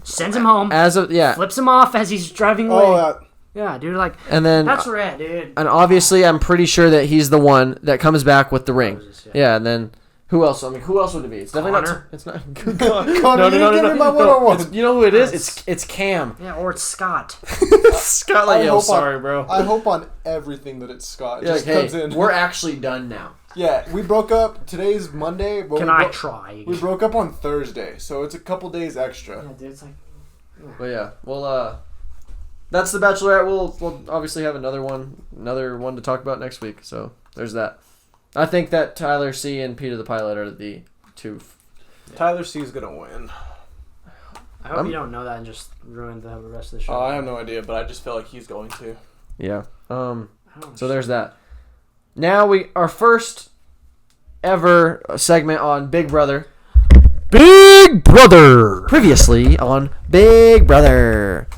Speaker 1: Sends him home. Flips him off as he's driving away.
Speaker 5: Oh,
Speaker 1: Yeah, dude. Like,
Speaker 2: and then
Speaker 1: that's rad, dude.
Speaker 2: and obviously, I'm pretty sure that he's the one that comes back with the ring.
Speaker 1: Roses,
Speaker 2: Yeah, and then. Who else? I mean, who else would it be? It's definitely not.
Speaker 1: Connor.
Speaker 2: It's not.
Speaker 5: Connor, you give me my one-on-one.
Speaker 2: You know who it is? It's Cam.
Speaker 1: Yeah, or it's Scott.
Speaker 2: Scott,
Speaker 5: I
Speaker 2: yo,
Speaker 5: hope
Speaker 2: sorry, bro.
Speaker 5: I hope on everything that it's Scott.
Speaker 2: Yeah,
Speaker 5: Just
Speaker 2: hey,
Speaker 5: comes in.
Speaker 2: we're actually done now.
Speaker 5: Yeah, we broke up. Today's Monday. But
Speaker 1: Can I try?
Speaker 5: We broke up on Thursday, so it's a couple days extra.
Speaker 1: Yeah, dude, it's like.
Speaker 2: But yeah, well, that's the Bachelorette. We'll obviously have another one to talk about next week. So there's that. I think that Tyler C and Peter the Pilot are the 2.
Speaker 5: Tyler C is gonna win.
Speaker 1: I hope you don't know that and just ruin the rest of the show.
Speaker 5: Oh, I have no idea, but I just feel like he's going to.
Speaker 2: Yeah.
Speaker 1: I don't
Speaker 2: So there's that. Now our first ever segment on Big Brother.
Speaker 1: Big Brother.
Speaker 2: Previously on Big Brother.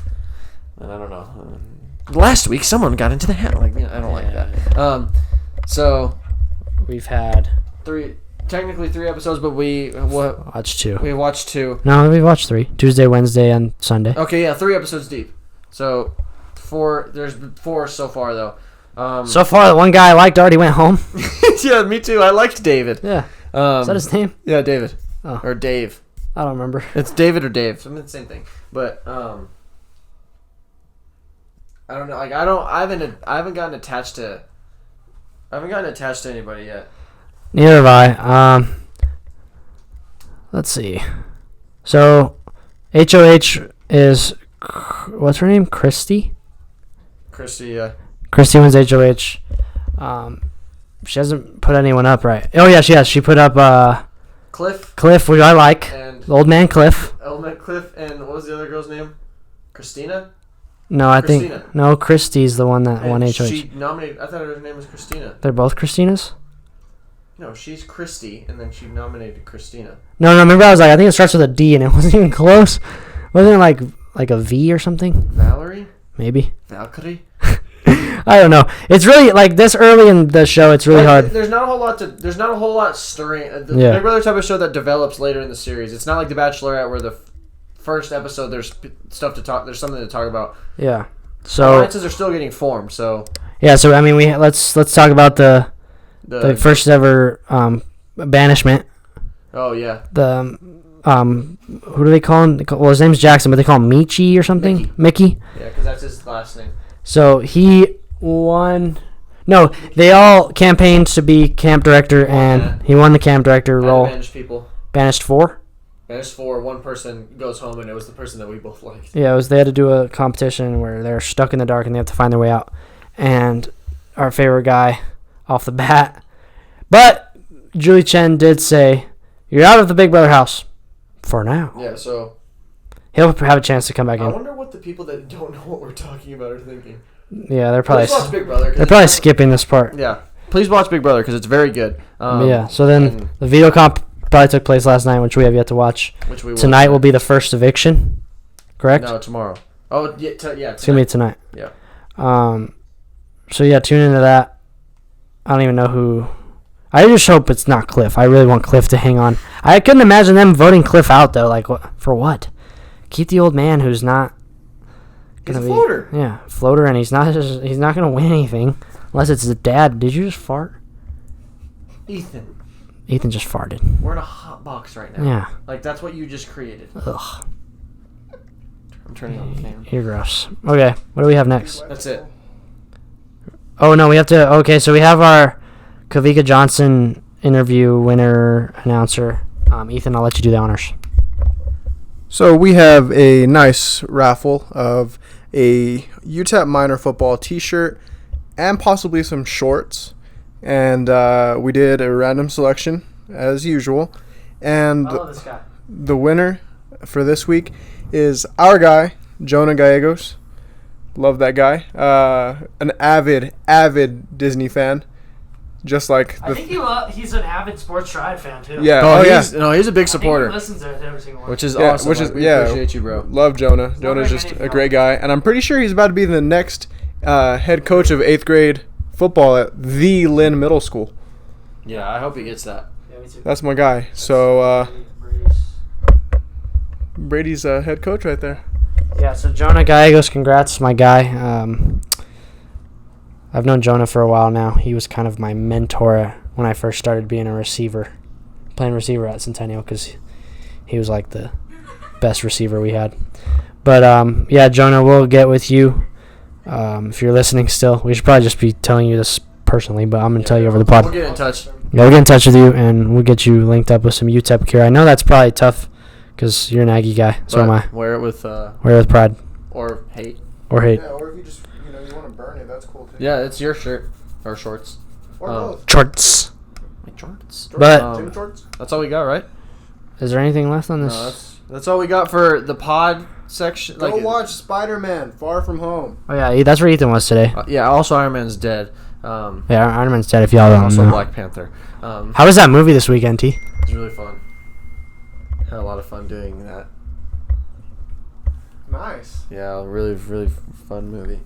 Speaker 2: And I don't know. Last week someone got into the hat. I don't like that. So
Speaker 1: We've had
Speaker 2: technically 3 episodes, but we
Speaker 1: watched 2.
Speaker 2: watched 2.
Speaker 1: No, we watched 3. Tuesday, Wednesday, and Sunday.
Speaker 2: Okay, yeah, 3 episodes deep. So 4. There's 4 so far though.
Speaker 1: So far, the one guy I liked already went home.
Speaker 2: Yeah, me too. I liked David.
Speaker 1: Yeah. Is that his name?
Speaker 2: Yeah, David.
Speaker 1: Oh.
Speaker 2: Or Dave.
Speaker 1: I don't remember.
Speaker 2: It's David or Dave. I mean, it's the same thing. But I don't know. Like I haven't gotten attached to anybody yet.
Speaker 1: Neither have I. Let's see. So, HOH is what's her name? Christy.
Speaker 2: Christy, yeah.
Speaker 1: Christy wins HOH. She hasn't put anyone up, right? Oh yeah, she has. She put up Cliff, which I like.
Speaker 2: And
Speaker 1: The old man Cliff.
Speaker 2: Cliff, and what was the other girl's name? Christina.
Speaker 1: No, I
Speaker 2: Christina.
Speaker 1: think no. Christy's the one that won
Speaker 2: And
Speaker 1: HOH.
Speaker 2: she nominated. I thought her name was Christina.
Speaker 1: They're both Christinas.
Speaker 2: No, she's Christy, and then she nominated Christina.
Speaker 1: No. Remember, I was like, I think it starts with a D, and it wasn't even close. Wasn't it like a V or something?
Speaker 2: Valerie.
Speaker 1: Maybe.
Speaker 2: Valkyrie.
Speaker 1: I don't know. It's really like this early in the show. It's really hard.
Speaker 2: There's not a whole lot stirring. The
Speaker 1: Yeah.
Speaker 2: Big Brother type of show that develops later in the series. It's not like the Bachelorette where the first episode there's stuff to talk. There's something to talk about.
Speaker 1: Yeah. So
Speaker 2: Alliances are still getting formed. So
Speaker 1: yeah. So I mean, let's talk about the first ever banishment.
Speaker 2: Oh yeah.
Speaker 1: The who do they call him? Well, his name's Jackson, but they call him Michi or something. Mickey.
Speaker 2: Yeah, because that's his last name.
Speaker 1: So he won. No, they all campaigned to be camp director, and he won the camp director role.
Speaker 2: Banished people.
Speaker 1: Banished 4?
Speaker 2: Banished 4. One person goes home, and it was the person that we both liked.
Speaker 1: Yeah, they had to do a competition where they're stuck in the dark and they have to find their way out. And our favorite guy off the bat. But Julie Chen did say, "You're out of the Big Brother house for now."
Speaker 2: Yeah, so
Speaker 1: He'll have a chance to come back
Speaker 2: I
Speaker 1: in.
Speaker 2: wonder what the people that don't know what we're talking about are thinking.
Speaker 1: Yeah, they're probably
Speaker 2: Please watch Big Brother.
Speaker 1: they're probably skipping this part.
Speaker 2: Yeah, please watch Big Brother because it's very good.
Speaker 1: Yeah. So then the veto comp probably took place last night, which we have yet to watch.
Speaker 2: Which we
Speaker 1: Tonight will be the first eviction. Correct?
Speaker 2: No, tomorrow. Oh, yeah,
Speaker 1: It's gonna be tonight.
Speaker 2: Yeah.
Speaker 1: So yeah, tune into that. I don't even know who. I just hope it's not Cliff. I really want Cliff to hang on. I couldn't imagine them voting Cliff out though. Like, for what? Keep the old man who's not.
Speaker 2: He's a floater.
Speaker 1: Yeah, floater, and he's not gonna win anything unless it's his dad. Did you just fart?
Speaker 2: Ethan,
Speaker 1: Ethan just farted.
Speaker 2: we're in a hot box right now.
Speaker 1: Yeah.
Speaker 2: Like that's what you just created.
Speaker 1: Ugh.
Speaker 2: I'm turning on the fan.
Speaker 1: You're gross. Okay, what do we have next?
Speaker 2: That's it.
Speaker 1: Oh no, we have to. Okay, so we have our Kavika Johnson interview winner announcer. Ethan, I'll let you do the honors.
Speaker 6: So we have a nice raffle of a UTEP minor football T-shirt and possibly some shorts. And we did a random selection as usual. And
Speaker 1: I love this guy.
Speaker 6: the winner for this week is our guy, Jonah Gallegos. Love that guy. An avid Disney fan. Just like
Speaker 1: I think he's an avid Sports Triad fan too.
Speaker 6: yeah.
Speaker 2: Oh,
Speaker 6: yeah.
Speaker 2: he's a big supporter,
Speaker 1: listens to every single one.
Speaker 2: which is
Speaker 6: Yeah,
Speaker 2: awesome.
Speaker 6: which is-
Speaker 2: we
Speaker 6: yeah.
Speaker 2: appreciate you, bro.
Speaker 6: Love Jonah.
Speaker 1: not
Speaker 6: Jonah's
Speaker 1: very
Speaker 6: just
Speaker 1: many
Speaker 6: a
Speaker 1: people.
Speaker 6: great guy, and I'm pretty sure he's about to be the next head coach of 8th grade football at the Lynn Middle School.
Speaker 2: Yeah, I hope he gets that.
Speaker 1: Yeah, me too.
Speaker 6: That's my guy. So Brady's head coach right there.
Speaker 1: Yeah, so Jonah Gallegos, congrats, my guy. I've known Jonah for a while now. He was kind of my mentor when I first started being a receiver, playing receiver at Centennial, because he was like the best receiver we had. But yeah, Jonah, we'll get with you if you're listening still. We should probably just be telling you this personally, but I'm gonna tell you over the pod.
Speaker 2: We'll get in touch.
Speaker 1: Yeah, we'll get in touch with you, and we'll get you linked up with some UTEP gear. I know that's probably tough because you're an Aggie guy. So am I.
Speaker 2: Wear it with
Speaker 1: Wear it with pride
Speaker 2: or hate.
Speaker 1: or hate.
Speaker 5: Yeah, or if you just you want to burn it, that's cool too.
Speaker 2: Yeah, it's your shirt or shorts.
Speaker 5: Or both.
Speaker 1: Shorts.
Speaker 2: My shorts.
Speaker 1: But
Speaker 5: Gym shorts.
Speaker 2: That's all we got, right?
Speaker 1: is there anything left on
Speaker 2: No,
Speaker 1: this?
Speaker 2: that's all we got for the pod section.
Speaker 5: Go watch Spider-Man: Far From Home.
Speaker 1: Oh yeah, that's where Ethan was today.
Speaker 2: Yeah. Also, Iron Man's dead.
Speaker 1: Yeah, Iron Man's dead. If y'all don't
Speaker 2: Also,
Speaker 1: know.
Speaker 2: Black Panther.
Speaker 1: How was that movie this weekend, T?
Speaker 2: It's really fun. Had a lot of fun doing that.
Speaker 5: Nice.
Speaker 2: Yeah, really fun movie.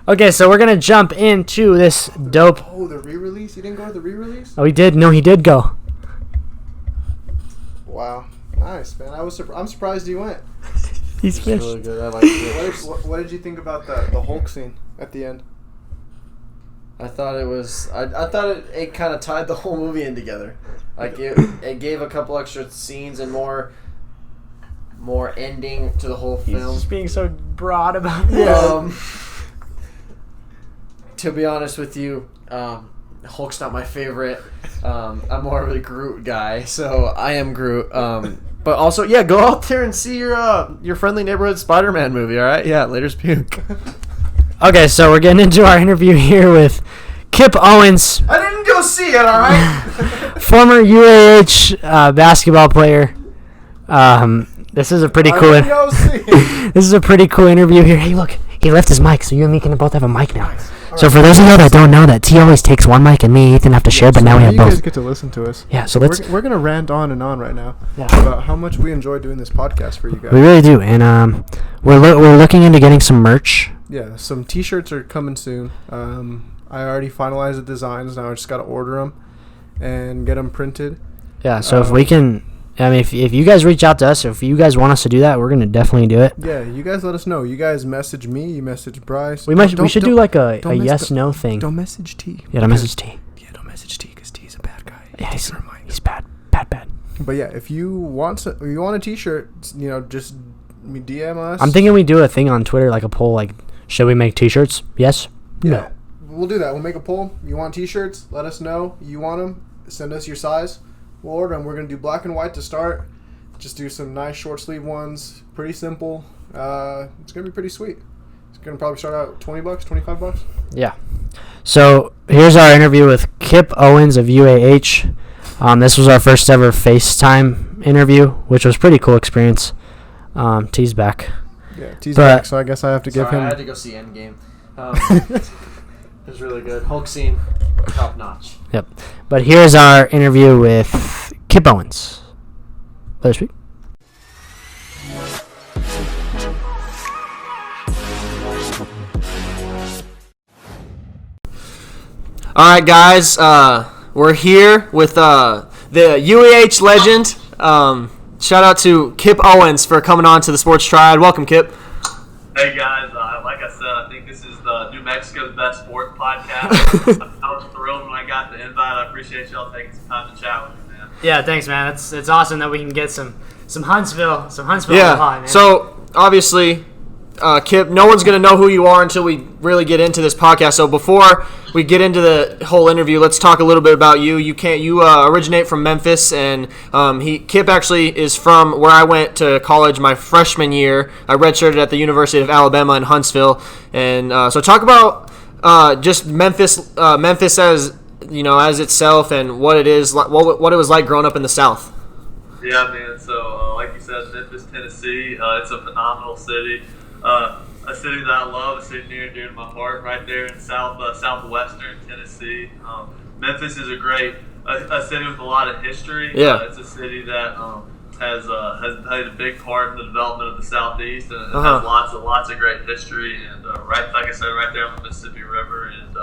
Speaker 1: Okay, so we're gonna jump into this dope.
Speaker 5: Oh, the re-release? You didn't go to the re-release?
Speaker 1: Oh, he did. No, he did go.
Speaker 5: Wow. Nice, man. I'm surprised you went.
Speaker 1: He's
Speaker 2: It's
Speaker 1: finished.
Speaker 2: really good. I like it.
Speaker 5: What did you think about the Hulk scene at the end?
Speaker 2: I thought it was. I thought it kind of tied the whole movie in together. Like it gave a couple extra scenes and more ending to the whole film.
Speaker 1: being so broad about this.
Speaker 2: To be honest with you, Hulk's not my favorite. I'm more of a Groot guy, so I am Groot. But also, yeah, go out there and see your friendly neighborhood Spider-Man movie. All right, yeah, later's puke.
Speaker 1: Okay, so we're getting into our interview here with Kip Owens,
Speaker 2: I didn't go see it. All right.
Speaker 1: former UAH basketball player. This is a pretty cool. This is a pretty cool interview here. Hey, look, he left his mic, so you and me can both have a mic now. So for those of you that don't know, that T always takes one mic and me and Ethan have to share, but now we have
Speaker 6: you guys
Speaker 1: both.
Speaker 6: get to listen to us.
Speaker 1: Yeah, so let's.
Speaker 6: We're gonna rant on and on right now
Speaker 1: Yeah.
Speaker 6: about how much we enjoy doing this podcast for you guys.
Speaker 1: We really do, and we're looking into getting some merch.
Speaker 6: Yeah, some T-shirts are coming soon. I already finalized the designs. Now I just gotta order them and get them printed.
Speaker 1: Yeah, so if we can, I mean, if you guys reach out to us, if you guys want us to do that, we're gonna definitely do it.
Speaker 6: Yeah, you guys let us know. You guys message me. You message Bryce.
Speaker 1: We should do like a
Speaker 6: don't mess-
Speaker 1: yes/no thing.
Speaker 6: Don't message T.
Speaker 1: Yeah, don't message T.
Speaker 6: Yeah, don't message T because T's a bad guy.
Speaker 1: Yeah,
Speaker 6: Takes
Speaker 1: he's
Speaker 6: a reminder.
Speaker 1: bad.
Speaker 6: But yeah, if you want a T-shirt, just DM us.
Speaker 1: I'm thinking we do a thing on Twitter, like a poll, like, should we make T-shirts? Yes.
Speaker 6: Yeah. we'll do that. We'll make a poll. You want T-shirts? Let us know. You want them? Send us your size. We'll order them. We're going to do black and white to start. Just do some nice short sleeve ones. Pretty simple. It's going to be pretty sweet. It's going to probably start out $20, $25.
Speaker 1: Yeah. So here's our interview with Kip Owens of UAH. This was our first ever FaceTime interview, which was a pretty cool experience. T's back.
Speaker 6: Yeah, T's back, so I guess I have to give him...
Speaker 2: I had to go see Endgame. It was really good. Hulk scene, top notch.
Speaker 1: Yep. But here's our interview with Kip Owens. Let us speak.
Speaker 2: All right, guys. We're here with the UAH legend. Shout out to Kip Owens for coming on to the Sports Triad. Welcome, Kip.
Speaker 7: Hey guys, like I said, I think this is the New Mexico's best sports podcast. I was thrilled when I got the invite. I appreciate y'all taking some time to chat with me, man.
Speaker 1: Yeah, thanks, man. It's awesome that we can get some Huntsville on the
Speaker 2: Yeah.
Speaker 1: pod, man.
Speaker 2: So obviously, Kip, no one's gonna know who you are until we really get into this podcast. So before we get into the whole interview, let's talk a little bit about you. You originate from Memphis, and Kip actually is from where I went to college my freshman year. I redshirted at the University of Alabama-Huntsville, and so talk about just Memphis as as itself and what it is, what it was like growing up in the South.
Speaker 7: Yeah, man. So like you said, Memphis, Tennessee. It's a phenomenal city. A city that I love, a city near and dear to my heart, right there in southwestern Tennessee. Memphis is a city with a lot of history.
Speaker 2: Yeah.
Speaker 7: It's a city that has played a big part in the development of the Southeast, and it has lots of great history. And right, like I said, right there on the Mississippi River, and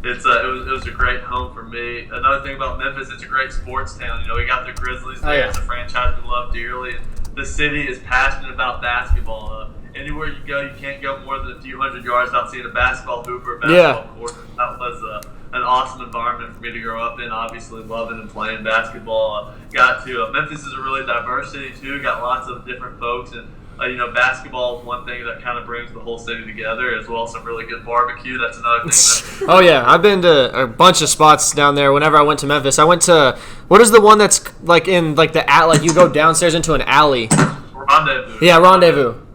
Speaker 7: it was a great home for me. Another thing about Memphis, it's a great sports town. We got the Grizzlies there.
Speaker 2: Oh, yeah.
Speaker 7: It's a franchise we love dearly. And the city is passionate about basketball. Anywhere you go, you can't go more than a few hundred yards without seeing a basketball hoop or a basketball court. That was an awesome environment for me to grow up in. Obviously, loving and playing basketball. Memphis is a really diverse city too. Got lots of different folks, and basketball is one thing that kind of brings the whole city together, as well as some really good barbecue. That's another thing.
Speaker 2: Oh yeah, I've been to a bunch of spots down there. Whenever I went to Memphis, I went to what is the one that's like in like the you go downstairs into an alley.
Speaker 7: Rendezvous.
Speaker 2: Yeah, Rendezvous.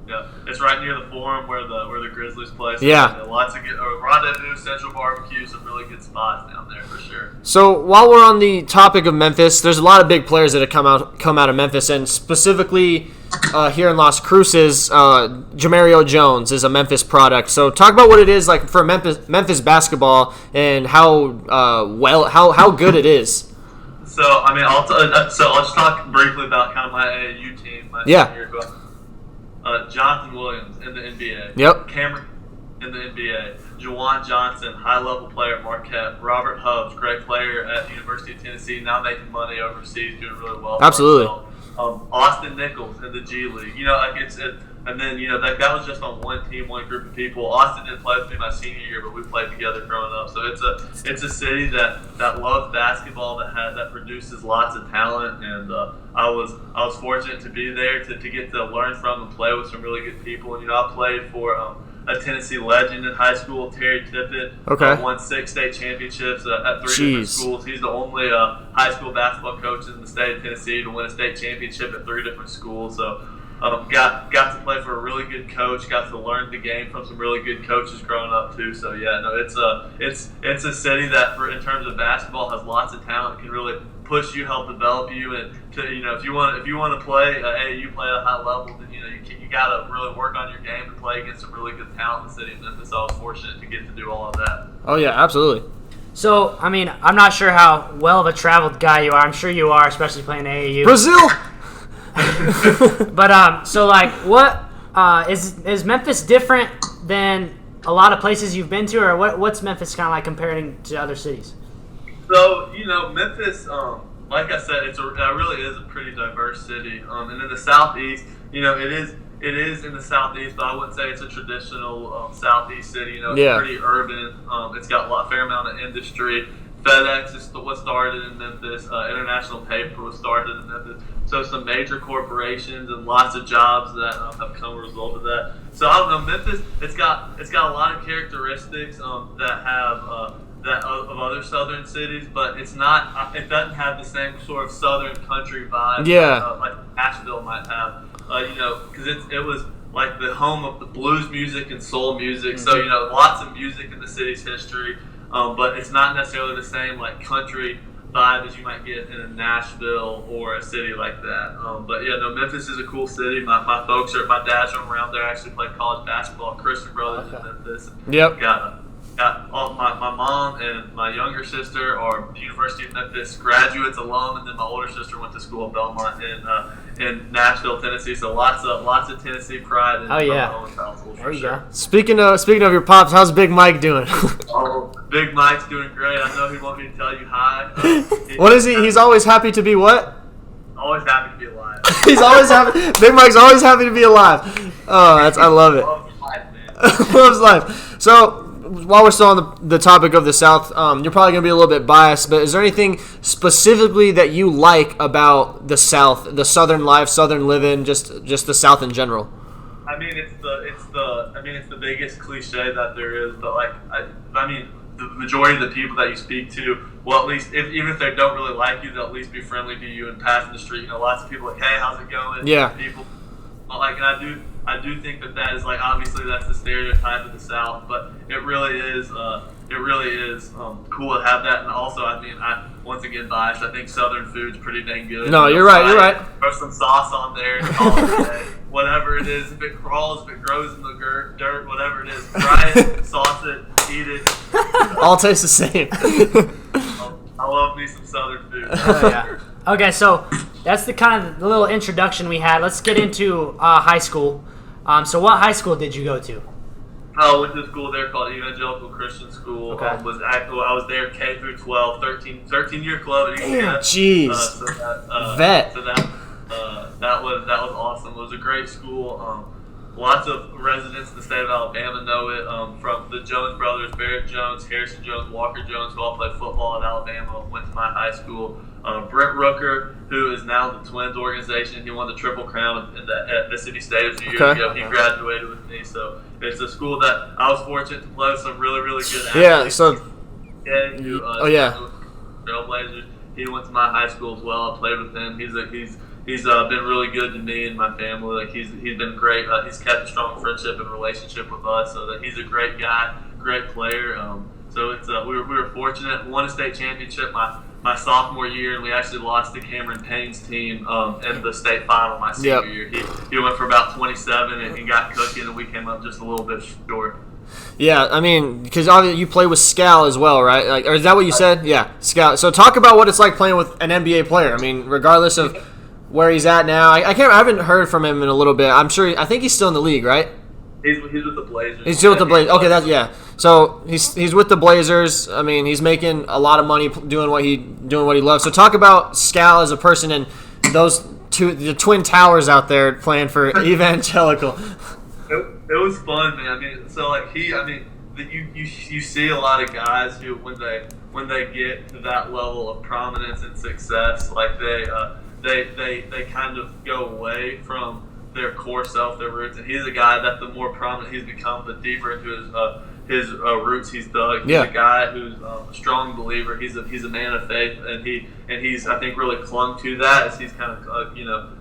Speaker 7: Yeah, it's right near the Forum where the Grizzlies play. So
Speaker 2: Yeah.
Speaker 7: Lots of good Rendezvous, Central Barbecue, some really good spots down there for sure.
Speaker 2: So while we're on the topic of Memphis, there's a lot of big players that have come out of Memphis, and specifically here in Las Cruces, Jamario Jones is a Memphis product. So talk about what it is like for Memphis basketball and how good it is.
Speaker 7: So I mean, I'll just talk briefly about kind of my AAU team.
Speaker 2: Yeah.
Speaker 7: Year. Jonathan Williams in the NBA.
Speaker 2: Yep.
Speaker 7: Cameron in the NBA. Juwan Johnson, high-level player at Marquette. Robert Hubbs, great player at the University of Tennessee, now making money overseas, doing really well.
Speaker 2: Absolutely.
Speaker 7: Austin Nichols in the G League. And then that was just on one team, one group of people. Austin didn't play with me my senior year, but we played together growing up. So it's a city that loves basketball, that produces lots of talent, and I was fortunate to be there to get to learn from and play with some really good people. And I played for a Tennessee legend in high school, Terry Tippett.
Speaker 2: Okay.
Speaker 7: Won 6 state championships at 3 different schools. He's the only high school basketball coach in the state of Tennessee to win a state championship at 3 different schools. So got to play for a really good coach. Got to learn the game from some really good coaches growing up too. So yeah, no, it's a city that, in terms of basketball, has lots of talent. Can really push you, help develop you, and if you want to play AAU, play at a high level, then you got to really work on your game to play against some really good talent in the city of Memphis. I was fortunate to get to do all of that.
Speaker 2: Oh yeah, absolutely.
Speaker 1: So, I mean, I'm not sure how well of a traveled guy you are. I'm sure you are, especially playing AAU.
Speaker 2: Brazil.
Speaker 1: But so like, what is Memphis different than a lot of places you've been to, or what's Memphis kind of like comparing to other cities?
Speaker 7: So Memphis, like I said, it really is a pretty diverse city. And in the southeast, it is in the southeast, but I wouldn't say it's a traditional southeast city. It's pretty urban. It's got a fair amount of industry. FedEx is what started in Memphis. International Paper was started in Memphis. So some major corporations and lots of jobs that have come as a result of that. So I don't know, Memphis. It's got a lot of characteristics that have that of other southern cities, but it's not. It doesn't have the same sort of southern country vibe. Like Nashville might have. Because it was like the home of the blues music and soul music. So lots of music in the city's history, but it's not necessarily the same like country vibe as you might get in a Nashville or a city like that. But Memphis is a cool city. My folks are, my dad's from around there. I actually played college basketball, Christian Brothers in Memphis.
Speaker 1: Yep.
Speaker 7: Got all, my mom and my younger sister are University of Memphis graduates, alum, and then my older sister went to school at Belmont in Nashville, Tennessee. So lots of Tennessee pride.
Speaker 1: Oh yeah.
Speaker 7: There you go.
Speaker 2: Speaking of your pops, how's Big Mike doing?
Speaker 7: Big Mike's doing great. I know he wants me to tell you hi.
Speaker 2: What is he? He's always happy to be what?
Speaker 7: Always happy to be alive.
Speaker 2: He's always happy. Big Mike's always happy to be alive. Oh, I love it.
Speaker 7: Loves life, man.
Speaker 2: Loves life. So, while we're still on the topic of the South, you're probably going to be a little bit biased, but is there anything specifically that you like about the South, the Southern life, Southern living, just the South in general?
Speaker 7: I mean, it's the biggest cliche that there is, but the majority of the people that you speak to, well, at least even if they don't really like you, they'll at least be friendly to you and pass in the street. Lots of people like, hey, how's it going?
Speaker 2: Yeah.
Speaker 7: People and I do think that is obviously that's the stereotype of the South, but it really is cool to have that. And also, I once again biased. I think Southern food's pretty dang good.
Speaker 2: No, you're right.
Speaker 7: Throw some sauce on there and call it a day. Whatever it is, if it crawls, if it grows in the dirt, whatever it is, fry it, sauce it, eat it.
Speaker 2: All tastes the same.
Speaker 7: I love me some Southern food.
Speaker 1: Yeah. Okay, so that's the kind of the little introduction we had. Let's get into high school. So what high school did you go to?
Speaker 7: I went to school there called Evangelical Christian School.
Speaker 1: Okay.
Speaker 7: I was there K through 12, 13-year club at
Speaker 2: Damn,
Speaker 7: ECF.
Speaker 2: jeez. Vet.
Speaker 7: So that was awesome. It was a great school. Lots of residents in the state of Alabama know it. From the Jones brothers, Barrett Jones, Harrison Jones, Walker Jones, who all played football at Alabama, went to my high school. Brent Rooker, who is now the Twins organization, he won the Triple Crown at Mississippi State a few years ago. He graduated with me, so it's a school that I was fortunate to play with some really, really good athletes.
Speaker 2: Yeah, so...
Speaker 7: Trailblazers. He went to my high school as well. I played with him. He's been really good to me and my family. He's been great. He's kept a strong friendship and relationship with us, so that he's a great guy, great player. So it's we were fortunate. Won a state championship my sophomore year, and we actually lost to Cameron Payne's team in the state final my senior year. He went for about 27 and he got cooking, and we came up just a little bit short.
Speaker 2: Yeah, I mean, because obviously you play with Scal as well, right? Or is that what you said? Yeah, Scal. So talk about what it's like playing with an NBA player. I mean, regardless of where he's at now, I haven't heard from him in a little bit. I think he's still in the league, right?
Speaker 7: He's with the Blazers.
Speaker 2: He's still with the Blazers. Okay, So he's with the Blazers. I mean, he's making a lot of money doing what he loves. So talk about Scal as a person and the Twin Towers out there playing for Evangelical.
Speaker 7: It was fun, man. I mean, so you see a lot of guys who when they get to that level of prominence and success, they kind of go away from their core self, their roots, and he's a guy that the more prominent he's become, the deeper into his roots he's dug. He's a guy who's a strong believer. He's a man of faith, and he's I think really clung to that as he's kind of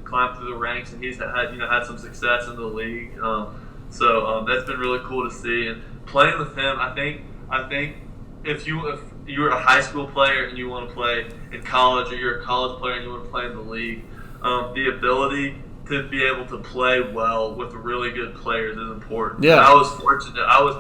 Speaker 7: climbed through the ranks, and he's had some success in the league. So that's been really cool to see, and playing with him, I think if you're a high school player and you want to play in college, or you're a college player and you want to play in the league, the ability to be able to play well with really good players is important.
Speaker 2: Yeah.
Speaker 7: And I was fortunate. I was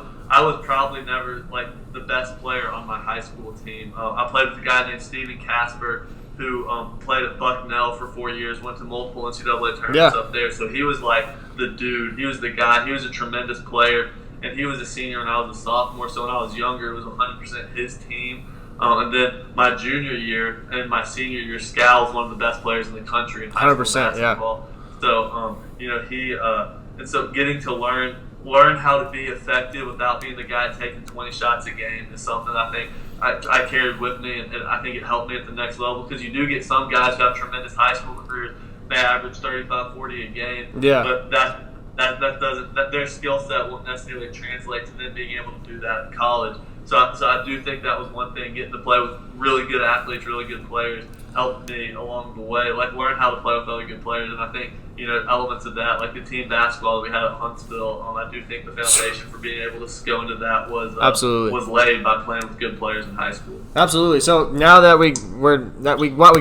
Speaker 7: probably never the best player on my high school team. I played with a guy named Steven Casper, who played at Bucknell for 4 years, went to multiple NCAA tournaments up there. So he was the dude. He was the guy. He was a tremendous player, and he was a senior and I was a sophomore. So when I was younger, it was 100% his team. And then my junior year and my senior year, Scal was one of the best players in the country in high school basketball. So and so getting to learn how to be effective without being the guy taking 20 shots a game is something I think I carried with me, and I think it helped me at the next level, because you do get some guys who have tremendous high school careers they average 35, 40 a game.
Speaker 6: Yeah.
Speaker 7: But that their skill set won't necessarily translate to them being able to do that in college. So I do think that was one thing, getting to play with really good athletes, really good players, helped me along the way, like learn how to play with other good players. And I think, elements of that, like the team basketball that we had at Huntsville, I do think the foundation for being able to go into that was laid by playing with good players in high school.
Speaker 2: Absolutely. So now that we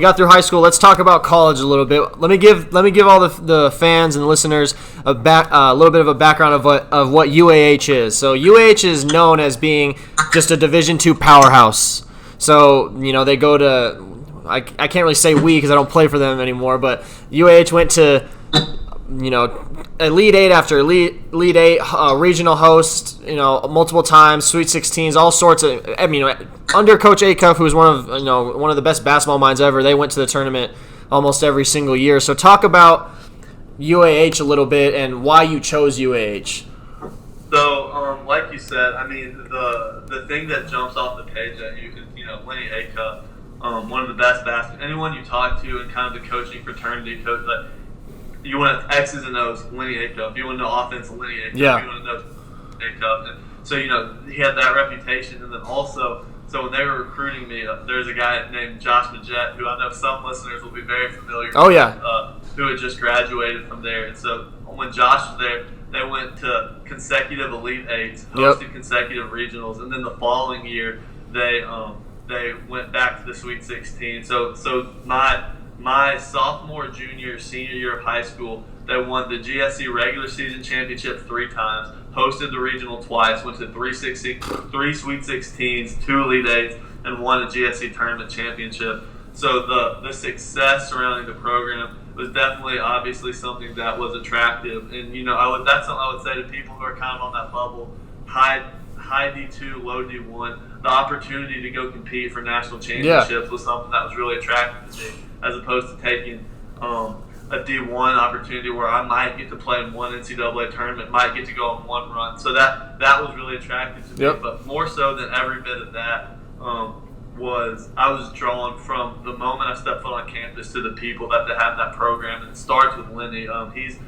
Speaker 2: got through high school, let's talk about college a little bit. Let me give all the fans and listeners a little bit of a background of what UAH is. So UAH is known as being just a Division II powerhouse. So they go to, I can't really say we because I don't play for them anymore, but UAH went to Elite 8 after Elite 8, regional host, multiple times, Sweet 16s, all sorts of. Under Coach Acuff, who was one of the best basketball minds ever, they went to the tournament almost every single year. So talk about UAH a little bit and why you chose UAH.
Speaker 7: So, like you said, the thing that jumps off the page at you is, Lenny Acuff, one of the best basketball. Anyone you talk to in kind of the coaching fraternity, coach, like, you want X's and O's, Lenny Acuff. You want to know offense, Lenny Acuff.
Speaker 6: Yeah.
Speaker 7: You want to know Acuff. And so, he had that reputation. And then also, so when they were recruiting me, there's a guy named Josh Majette, who I know some listeners will be very familiar with.
Speaker 6: Oh, yeah.
Speaker 7: Who had just graduated from there. And so when Josh was there, they went to consecutive Elite 8s, hosted consecutive regionals. And then the following year, they went back to the Sweet 16. So my sophomore, junior, senior year of high school, they won the GSC regular season championship 3 times, hosted the regional twice, went to 3 Sweet 16s, 2 Elite 8s, and won a GSC tournament championship. So the success surrounding the program was definitely, obviously, something that was attractive. And that's something I would say to people who are kind of on that bubble, high D2, low D1. The opportunity to go compete for national championships was something that was really attractive to me, as opposed to taking a D1 opportunity where I might get to play in one NCAA tournament, might get to go on one run. So that was really attractive to me. But more so than every bit of that I was drawn from the moment I stepped foot on campus to the people that they have in that program. And it starts with Lenny. He's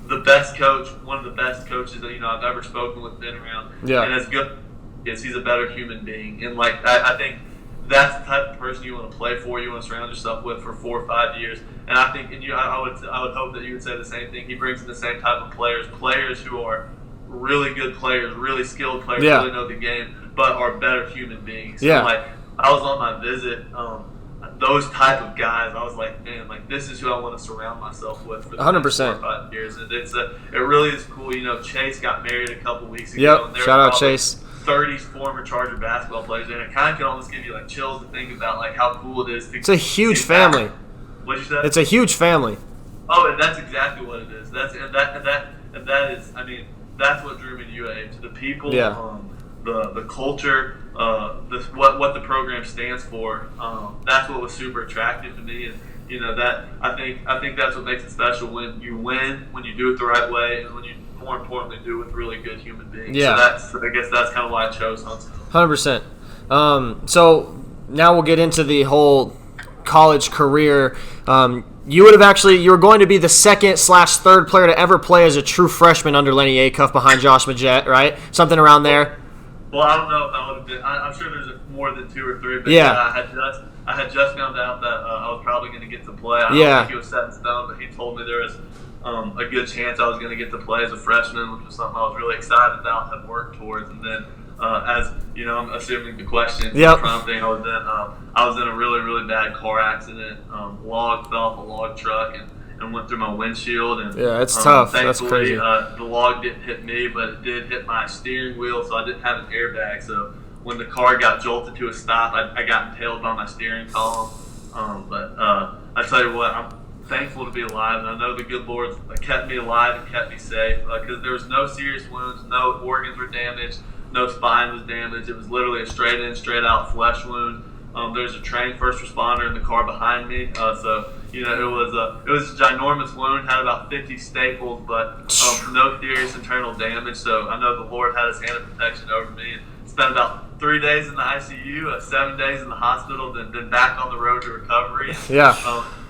Speaker 7: the best coach, one of the best coaches that I've ever spoken with, been around. Yeah. And as good as he's a better human being. And I think that's the type of person you want to play for, you want to surround yourself with for 4 or 5 years. And I think, I would hope that you would say the same thing. He brings in the same type of players who are really good players, really skilled players, really know the game, but are better human beings. So I was on my visit, those type of guys, I was like, man, this is who I want to surround myself with for the
Speaker 6: 100%.
Speaker 7: next 4 or 5 years. And it really is cool. Chase got married a couple weeks ago.
Speaker 6: Yep,
Speaker 7: and
Speaker 6: shout out Chase.
Speaker 7: 30 former Charger basketball players, and it kind of can almost give you chills to think about how cool it is.
Speaker 6: It's a huge family.
Speaker 7: What'd you say?
Speaker 6: It's a huge family.
Speaker 7: Oh, and that's exactly what it is. That is. That's what drew me to UAH. The people, the culture, what the program stands for. That's what was super attractive to me, and that I think that's what makes it special when you win, when you do it the right way, and when you, more importantly, do it with really good human beings.
Speaker 6: Yeah.
Speaker 7: So I guess that's kind of why I chose Huntsville.
Speaker 6: 100%. So now we'll get into the whole college career. You were going to be the second/third player to ever play as a true freshman under Lenny Acuff behind Josh Majette, right? Something around there.
Speaker 7: Well, I don't know if I would have been. I'm sure there's more than 2 or 3. But I had just found out that I was probably going to get to play. I don't think it was set in stone, but he told me there was a good chance I was going to get to play as a freshman, which was something I was really excited about, had worked towards. And then, as I'm assuming the question, prompting, I was in a really, really bad car accident. Log fell off a log truck and went through my windshield. And
Speaker 6: it's tough. That's crazy.
Speaker 7: The log didn't hit me, but it did hit my steering wheel, so I didn't have an airbag. So when the car got jolted to a stop, I got impaled by my steering column. But I tell you what, I'm thankful to be alive, and I know the good Lord kept me alive and kept me safe, because there was no serious wounds, no organs were damaged, no spine was damaged. It was literally a straight in, straight out flesh wound. There's a trained first responder in the car behind me, so it was a ginormous wound. Had about 50 staples, but no serious internal damage. So I know the Lord had His hand of protection over me. And spent about 3 days in the ICU, 7 days in the hospital, then back on the road to recovery.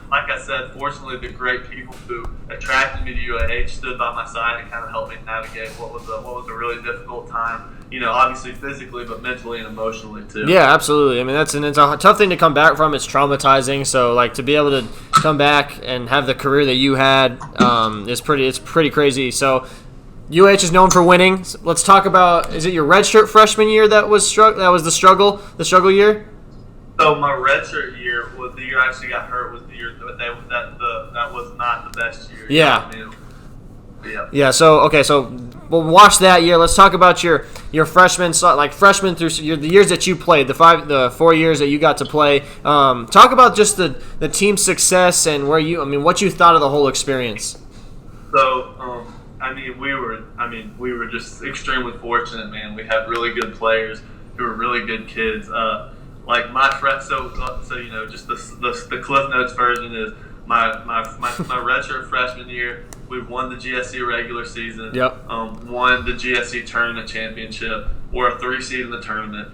Speaker 7: like I said, fortunately, the great people who attracted me to UAH stood by my side and kind of helped me navigate what was a really difficult time. Obviously physically, but mentally and emotionally too.
Speaker 2: Yeah, absolutely. I mean, it's a tough thing to come back from. It's traumatizing. So, like, to be able to come back and have the career that you had is pretty crazy. So, UAH is known for winning. So let's talk about, is it your redshirt freshman year that was the struggle year?
Speaker 7: So my redshirt year was the year I actually got hurt. Was the year that was not the best year.
Speaker 2: Yeah.
Speaker 7: Yeah.
Speaker 2: So we'll watch that year. Let's talk about your freshman through the years that you played, the 4 years that you got to play. Talk about just the team's success and what you thought of the whole experience.
Speaker 7: So we were just extremely fortunate, man. We had really good players who were really good kids. Like my friend, just the Cliff Notes version is my redshirt freshman year. We won the GSC regular season.
Speaker 2: Yep.
Speaker 7: Won the GSC tournament championship. We're a 3 seed in the tournament.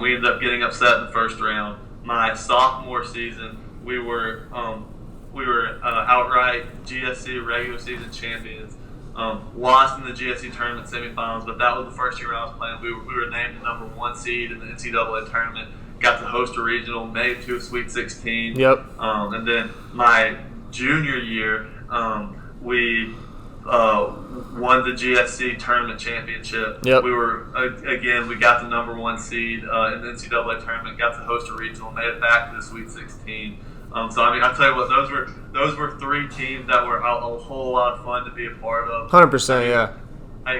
Speaker 7: We ended up getting upset in the first round. My sophomore season, we were outright GSC regular season champions. Lost in the GSC tournament semifinals, but that was the first year I was playing. We were named the number 1 seed in the NCAA tournament. Got to host a regional, made it to a Sweet 16.
Speaker 2: Yep.
Speaker 7: And then my junior year, we won the GSC tournament championship.
Speaker 2: Yep.
Speaker 7: We were we got the number 1 seed in the NCAA tournament. Got to host a regional, made it back to the Sweet 16. I'll tell you what, those were 3 teams that were a whole lot of fun to be a part of.
Speaker 2: 100%, yeah.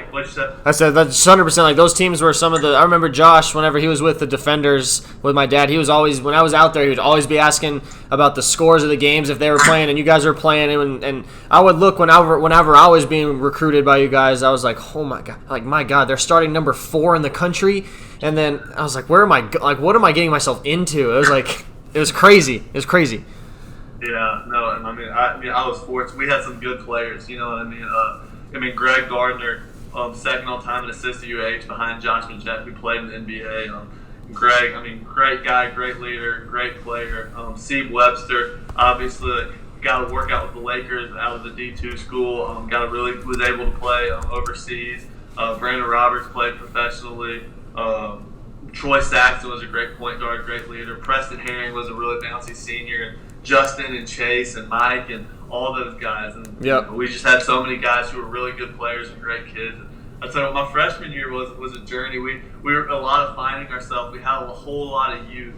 Speaker 7: What'd you say?
Speaker 2: I said that's 100%. Like, those teams were some of the. I remember Josh, whenever he was with the Defenders with my dad, he was always, when I was out there, he would always be asking about the scores of the games if they were playing and you guys were playing. And I would look whenever I was being recruited by you guys, I was like, oh my god, they're starting number 4 in the country. And then I was like, what am I getting myself into? It was like, it was crazy. It was crazy.
Speaker 7: Yeah, no, and I was fortunate. We had some good players. You know what I mean? Greg Gardner. Second all-time in assists at UAH behind Josh Majette, who played in the NBA. Greg, great guy, great leader, great player. Steve Webster, obviously, got to work out with the Lakers out of the D2 school. Was able to play overseas. Brandon Roberts played professionally. Troy Saxton was a great point guard, great leader. Preston Herring was a really bouncy senior. And Justin and Chase and Mike and all those guys. And
Speaker 2: yep.
Speaker 7: We just had so many guys who were really good players and great kids. I tell you what, my freshman year was a journey. We were a lot of finding ourselves. We had a whole lot of youth.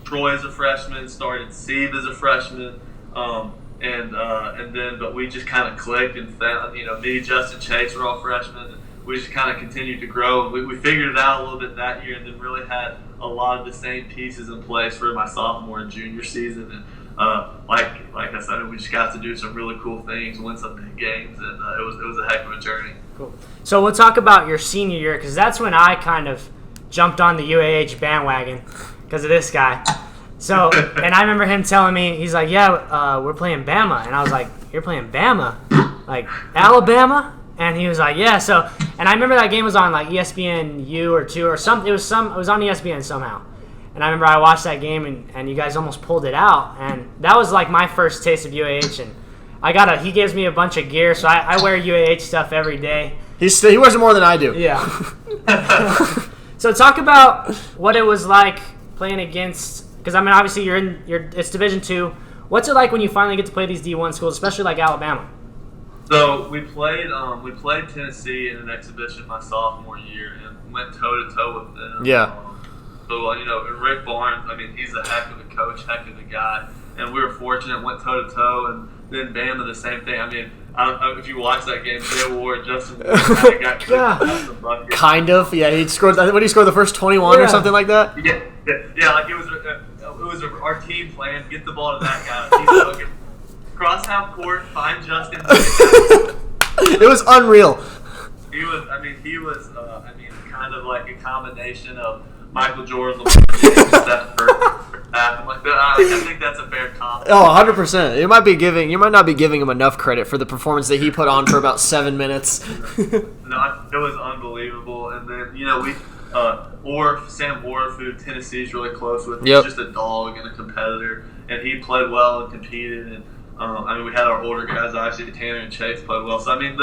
Speaker 7: Troy as a freshman, started Steve as a freshman, but we just kind of clicked and found, me, Justin, Chase were all freshmen. And we just kind of continued to grow. We figured it out a little bit that year, and then really had a lot of the same pieces in place for my sophomore and junior season. And like I said, we just got to do some really cool things, win some big games, and it was a heck of a journey.
Speaker 1: Cool. So we'll talk about your senior year, because that's when I kind of jumped on the UAH bandwagon because of this guy. So, and I remember him telling me, he's like, yeah, we're playing Bama. And I was like, you're playing Bama? Like, Alabama? And he was like, yeah. So, and I remember that game was on like ESPN U or 2 or something. It was on ESPN somehow. And I remember I watched that game, and you guys almost pulled it out. And that was like my first taste of UAH. And he gives me a bunch of gear, so I wear UAH stuff every day.
Speaker 2: He wears it more than I do.
Speaker 1: Yeah. So talk about what it was like playing against, because obviously it's Division II. What's it like when you finally get to play these D1 schools, especially like Alabama?
Speaker 7: So we played Tennessee in an exhibition my sophomore year and went toe to toe with them.
Speaker 2: Yeah.
Speaker 7: Rick Barnes, he's a heck of a coach, heck of a guy, and we were fortunate, went toe to toe, and then Bama the same thing. I don't know if you watch that game. Jay Ward, Justin Ward, kind of got kicked the bucket.
Speaker 2: Kind of, yeah. He scored. What did he score? The first 21 or something like that.
Speaker 7: Yeah. Like it was our team plan. Get the ball to that guy. He's looking cross half court, find Justin.
Speaker 2: It was unreal.
Speaker 7: He was kind of like a combination of Michael Jordan, I think that's a fair compliment.
Speaker 2: Oh, 100%. You might not be giving him enough credit for the performance that he put on for about 7 minutes.
Speaker 7: No, it was unbelievable. And then, Sam Orff, who Tennessee's really close with, he's just a dog and a competitor. and he played well and competed. And I mean, we had our older guys, obviously Tanner and Chase played well. So I mean,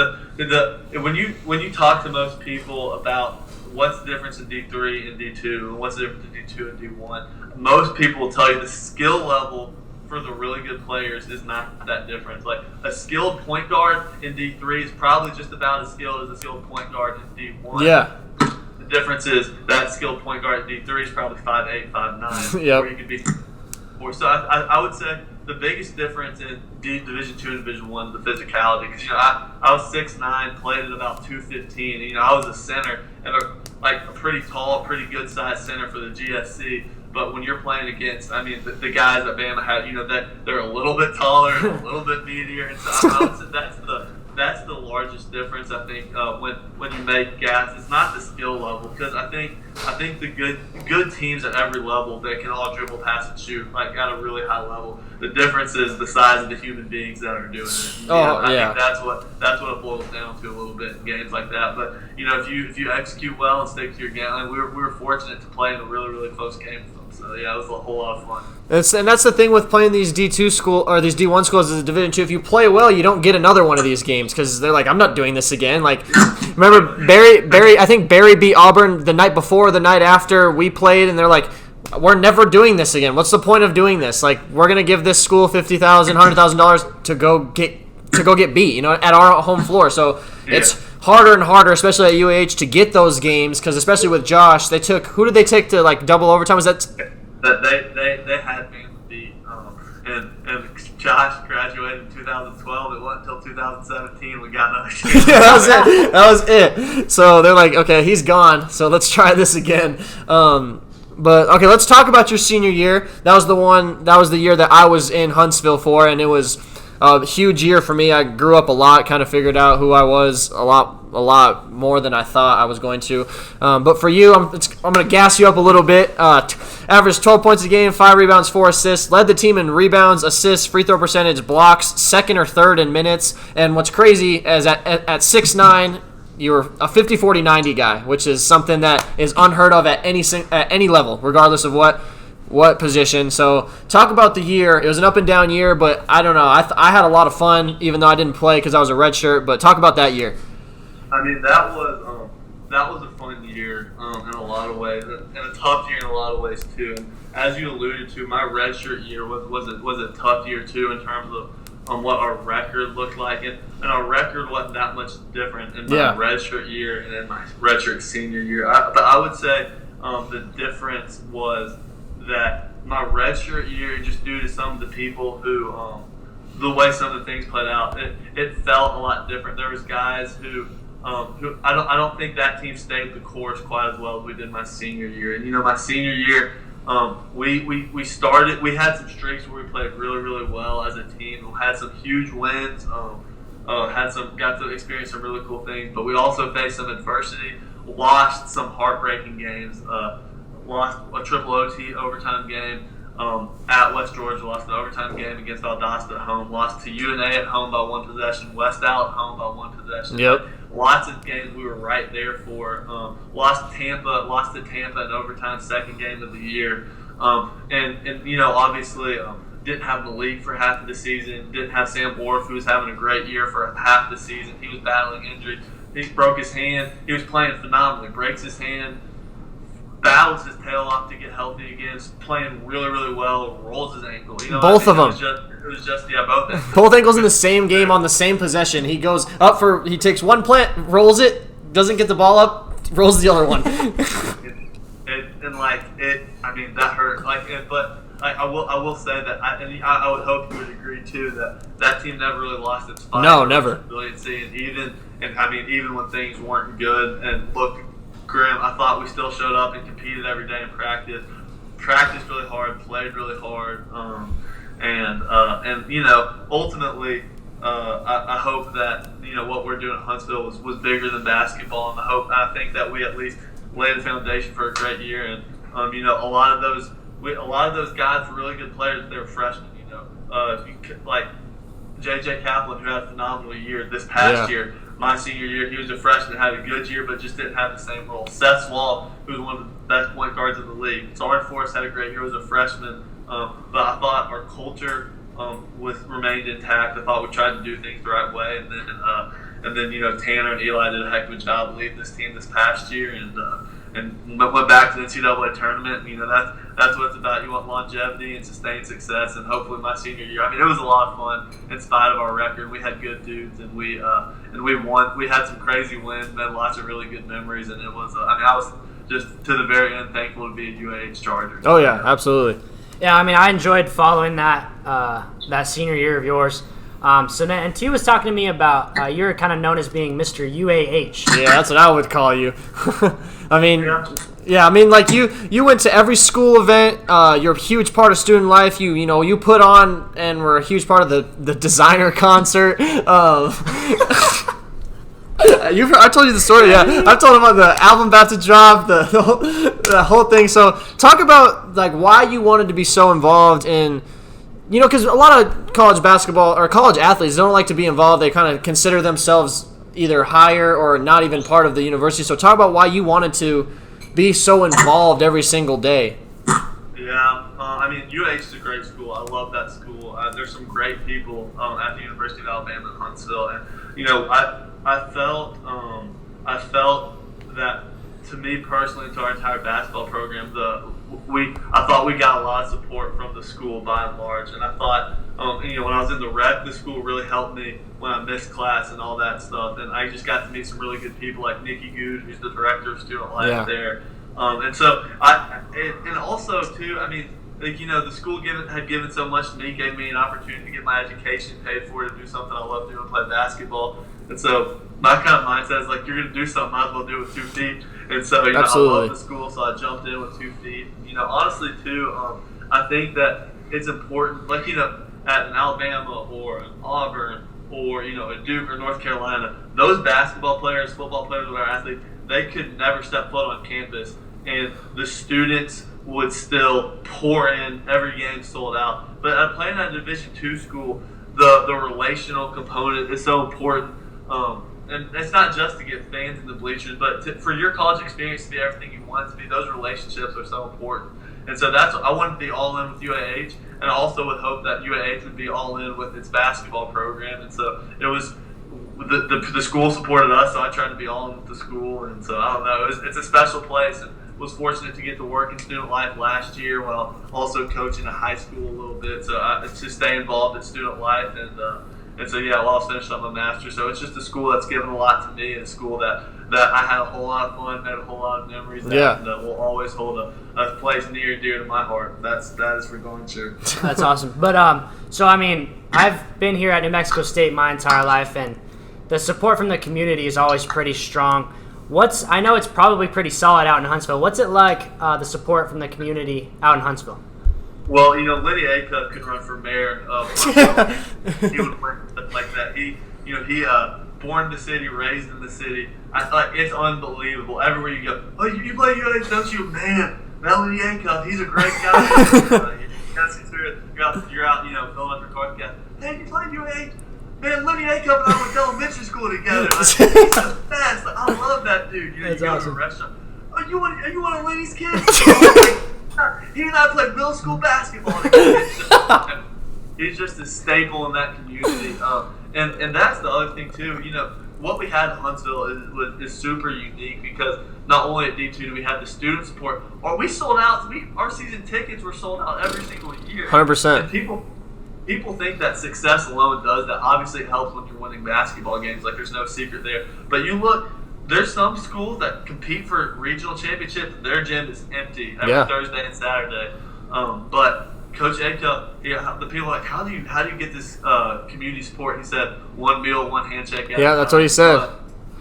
Speaker 7: when you talk to most people about what's the difference in D3 and D2, and what's the difference in D2 and D1, most people will tell you the skill level for the really good players is not that different. Like a skilled point guard in D3 is probably just about as skilled as a skilled point guard in D1.
Speaker 2: Yeah.
Speaker 7: The difference is that skilled point guard in D3 is probably 5'8", 5'9",
Speaker 2: Yep.
Speaker 7: where you could be 4. So I would say the biggest difference in Division II and Division I is the physicality. Because I was 6'9", played at about 215. I was a center and a pretty tall, pretty good sized center for the GSC. But when you're playing against, I mean, the guys that Bama had, that they're a little bit taller, a little bit meatier, and so I would say that's the largest difference. I think when you make gaps, it's not the skill level, because I think the good teams at every level, they can all dribble, pass, and shoot like at a really high level. The difference is the size of the human beings that are doing it. I think that's what it boils down to a little bit in games like that. But if you execute well and stick to your game, like we were fortunate to play in a really, really close game with them. So yeah, it was a whole lot of fun.
Speaker 2: And that's the thing with playing these D2 school or these D1 schools as a Division II. If you play well, you don't get another one of these games because they're like, I'm not doing this again. Like, remember Barry? I think Barry beat Auburn the night before, the night after we played, and they're like, we're never doing this again. What's the point of doing this? Like, we're gonna give this school $50,000, $100,000 to go get beat, at our home floor. So it's harder and harder, especially at UAH, to get those games because especially with Josh, who did they take to like double overtime? Was that
Speaker 7: they had me beat, and Josh graduated in 2012. It wasn't until 2017 we got another game.
Speaker 2: Yeah, that was it. So they're like, okay, he's gone. So let's try this again. But okay, let's talk about your senior year. That was the year that I was in Huntsville for, and it was a huge year for me. I grew up a lot, kind of figured out who I was a lot more than I thought I was going to. But for you, I'm going to gas you up a little bit. Averaged 12 points a game, 5 rebounds, 4 assists. Led the team in rebounds, assists, free throw percentage, blocks, second or third in minutes. And what's crazy is at 6'9", you were a 50-40-90 guy, which is something that is unheard of at any level, regardless of what position. So talk about the year. It was an up and down year, but I don't know. I had a lot of fun, even though I didn't play because I was a redshirt. But talk about that year.
Speaker 7: I mean, that was a fun year in a lot of ways, and a tough year in a lot of ways too. And as you alluded to, my redshirt year was a tough year too in terms of what our record looked like, and our record wasn't that much different in my redshirt year and in my redshirt senior year. But I would say the difference was that my redshirt year, just due to some of the people who, the way some of the things played out, it felt a lot different. There was guys who I don't think that team stayed the course quite as well as we did my senior year. And my senior year, we had some streaks where we played really, really well as a team. We had some huge wins. Got to experience some really cool things, but we also faced some adversity. Lost some heartbreaking games. Lost a triple OT overtime game at West Georgia. Lost an overtime game against Valdosta at home. Lost to UNA at home by 1 possession. West Al at home by 1 possession.
Speaker 2: Yep.
Speaker 7: Lots of games we were right there for. Lost to Tampa in overtime, second game of the year. And obviously didn't have Malik for half of the season. Didn't have Sam Orff, who was having a great year for half the season. He was battling injury. He broke his hand. He was playing phenomenally. Breaks his hand. Battles his tail off to get healthy again. Playing really, really well. Rolls his ankle.
Speaker 2: Both of them.
Speaker 7: It was just both ankles.
Speaker 2: Both ankles in the same game on the same possession. He goes up he takes one plant, rolls it, doesn't get the ball up, rolls the other one.
Speaker 7: That hurt. I will say that I would hope you would agree too that team never really lost its fight.
Speaker 2: No, never.
Speaker 7: Brilliancy, and even when things weren't good and looked grim, I thought we still showed up and competed every day in practice. Practiced really hard, played really hard, and ultimately, I hope that what we're doing at Huntsville was bigger than basketball, and I think that we at least laid the foundation for a great year. And a lot of those guys were really good players. They were freshmen. Like J.J. Kaplan, who had a phenomenal year this past year. My senior year, he was a freshman, had a good year, but just didn't have the same role. Seth Swall, who was one of the best point guards in the league. Sarge Forrest had a great year, was a freshman. But I thought our culture remained intact. I thought we tried to do things the right way, and then Tanner and Eli did a heck of a job leading this team this past year, and went back to the NCAA tournament. That's what it's about. You want longevity and sustained success, and hopefully my senior year. I mean, it was a lot of fun in spite of our record. We had good dudes, and we won. We had some crazy wins, made lots of really good memories, and it was. I was just to the very end thankful to be a UAH Charger.
Speaker 2: Oh yeah, absolutely.
Speaker 1: Yeah, I mean, I enjoyed following that senior year of yours. And T was talking to me about you're kind of known as being Mr. UAH.
Speaker 2: Yeah, that's what I would call you. I mean, like you went to every school event. You're a huge part of student life. You put on and were a huge part of the designer concert. I told you the story. Yeah, I've told him about the album about to drop, the whole thing. So talk about like why you wanted to be so involved in. Because a lot of college basketball or college athletes don't like to be involved. They kind of consider themselves either higher or not even part of the university. So talk about why you wanted to be so involved every single day.
Speaker 7: Yeah, UH is a great school. I love that school. There's some great people at the University of Alabama-Huntsville, and I felt that to me personally, to our entire basketball program, I thought we got a lot of support from the school by and large, and I thought, when I was in the rec, the school really helped me when I missed class and all that stuff, and I just got to meet some really good people like Nikki Good, who's the director of student life there, and so and also too, the school had given so much to me, gave me an opportunity to get my education paid for, to do something I love doing, play basketball, and so my kind of mindset is like, you're going to do something, might as well do it with 2 feet. And so, I love the school, so I jumped in with 2 feet. Honestly, too, I think that it's important, like, at an Alabama or an Auburn or, a Duke or North Carolina, those basketball players, football players, or athletes, they could never step foot on campus. And the students would still pour in, every game sold out. But at playing at a Division II school, the relational component is so important. And it's not just to get fans in the bleachers, but for your college experience to be everything you want it to be, those relationships are so important. And so I wanted to be all in with UAH, and I also would hope that UAH would be all in with its basketball program. And so it was the school supported us, so I tried to be all in with the school. And so I don't know, it's a special place, and was fortunate to get to work in student life last year while also coaching a high school a little bit. So to stay involved in student life and so, while I was finishing up my master's. So it's just a school that's given a lot to me, and a school that I had a whole lot of fun, made a whole lot of memories, and will always hold a place near and dear to my heart. That is for going sure.
Speaker 1: That's awesome. But, I've been here at New Mexico State my entire life, and the support from the community is always pretty strong. I know it's probably pretty solid out in Huntsville. What's it like, the support from the community out in Huntsville?
Speaker 7: Well, Liddy Acuff could run for mayor. He would work like that. He born in the city, raised in the city. It's unbelievable. Everywhere you go, oh, you play UAH, don't you? Man, Liddy Acuff, he's a great guy. You're out, filling up your car. Hey, you played UAH? Man, Liddy Acuff and I went to elementary school together. He's the best. I love that dude. You go to a restaurant. Are you one of Liddy's kids? He and I played middle school basketball together. He's just a staple in that community. And that's the other thing, too. What we had in Huntsville is super unique because not only at D2 do we have the student support, or we sold out. Our season tickets were sold out every single year.
Speaker 2: 100%.
Speaker 7: And people think that success alone does that. Obviously, it helps when you're winning basketball games. Like, there's no secret there. But you look, there's some schools that compete for regional championships. Their gym is empty every Thursday and Saturday. But Coach Acuff, the people are like, how do you get this community support? He said, one meal, one handshake.
Speaker 2: Yeah, that's what he said.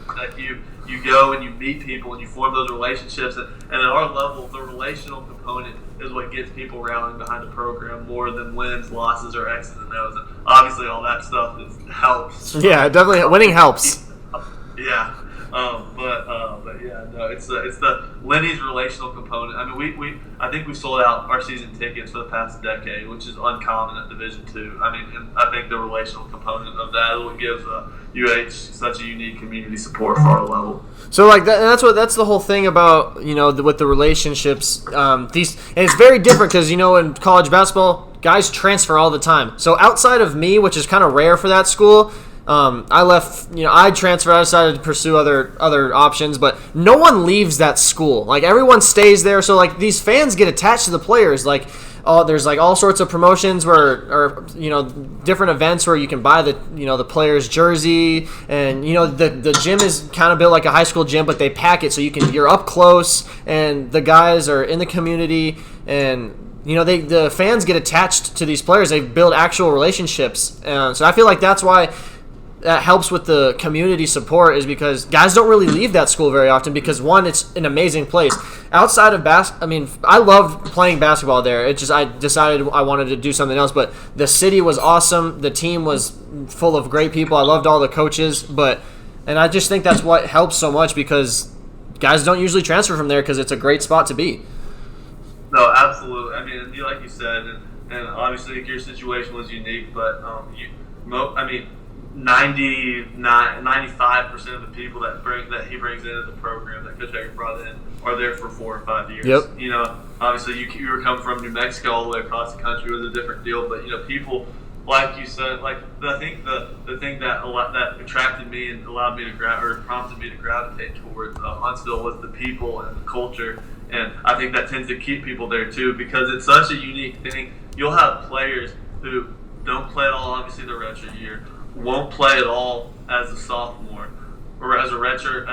Speaker 7: That you go and you meet people and you form those relationships. And at our level, the relational component is what gets people rallying behind the program more than wins, losses, or X's and O's. And obviously, all that stuff helps.
Speaker 2: Yeah, definitely. Winning helps.
Speaker 7: Yeah. But yeah, no, it's the Lenny's relational component. I mean, I think we sold out our season tickets for the past decade, which is uncommon at Division II. I mean, and I think the relational component of that is what gives UH such a unique community support for our level.
Speaker 2: So like that's the whole thing about with the relationships. And it's very different because in college basketball, guys transfer all the time. So outside of me, which is kind of rare for that school. I left, I transferred. I decided to pursue other options, but no one leaves that school. Like, everyone stays there. So, like, these fans get attached to the players. Like, there's, like, all sorts of promotions or different events where you can buy the player's jersey. And, the gym is kind of built like a high school gym, but they pack it so you're up close. And the guys are in the community. And, the fans get attached to these players. They build actual relationships. So I feel like that's why that helps with the community support, is because guys don't really leave that school very often because, one, it's an amazing place. Outside of I loved playing basketball there. I decided I wanted to do something else, but the city was awesome. The team was full of great people. I loved all the coaches, and I just think that's what helps so much because guys don't usually transfer from there because it's a great spot to be.
Speaker 7: No, absolutely. I mean, like you said, and obviously your situation was unique, but 95% of the people that he brings into the program that Coach Aker brought in are there for 4 or 5 years.
Speaker 2: Yep.
Speaker 7: Obviously you were coming from New Mexico all the way across the country was a different deal, but people like you said, like I think the thing that attracted me and allowed me to prompted me to gravitate towards Huntsville was the people and the culture, and I think that tends to keep people there too because it's such a unique thing. You'll have players who don't play at all, obviously their redshirt year. Won't play at all as a sophomore, or as a redshirt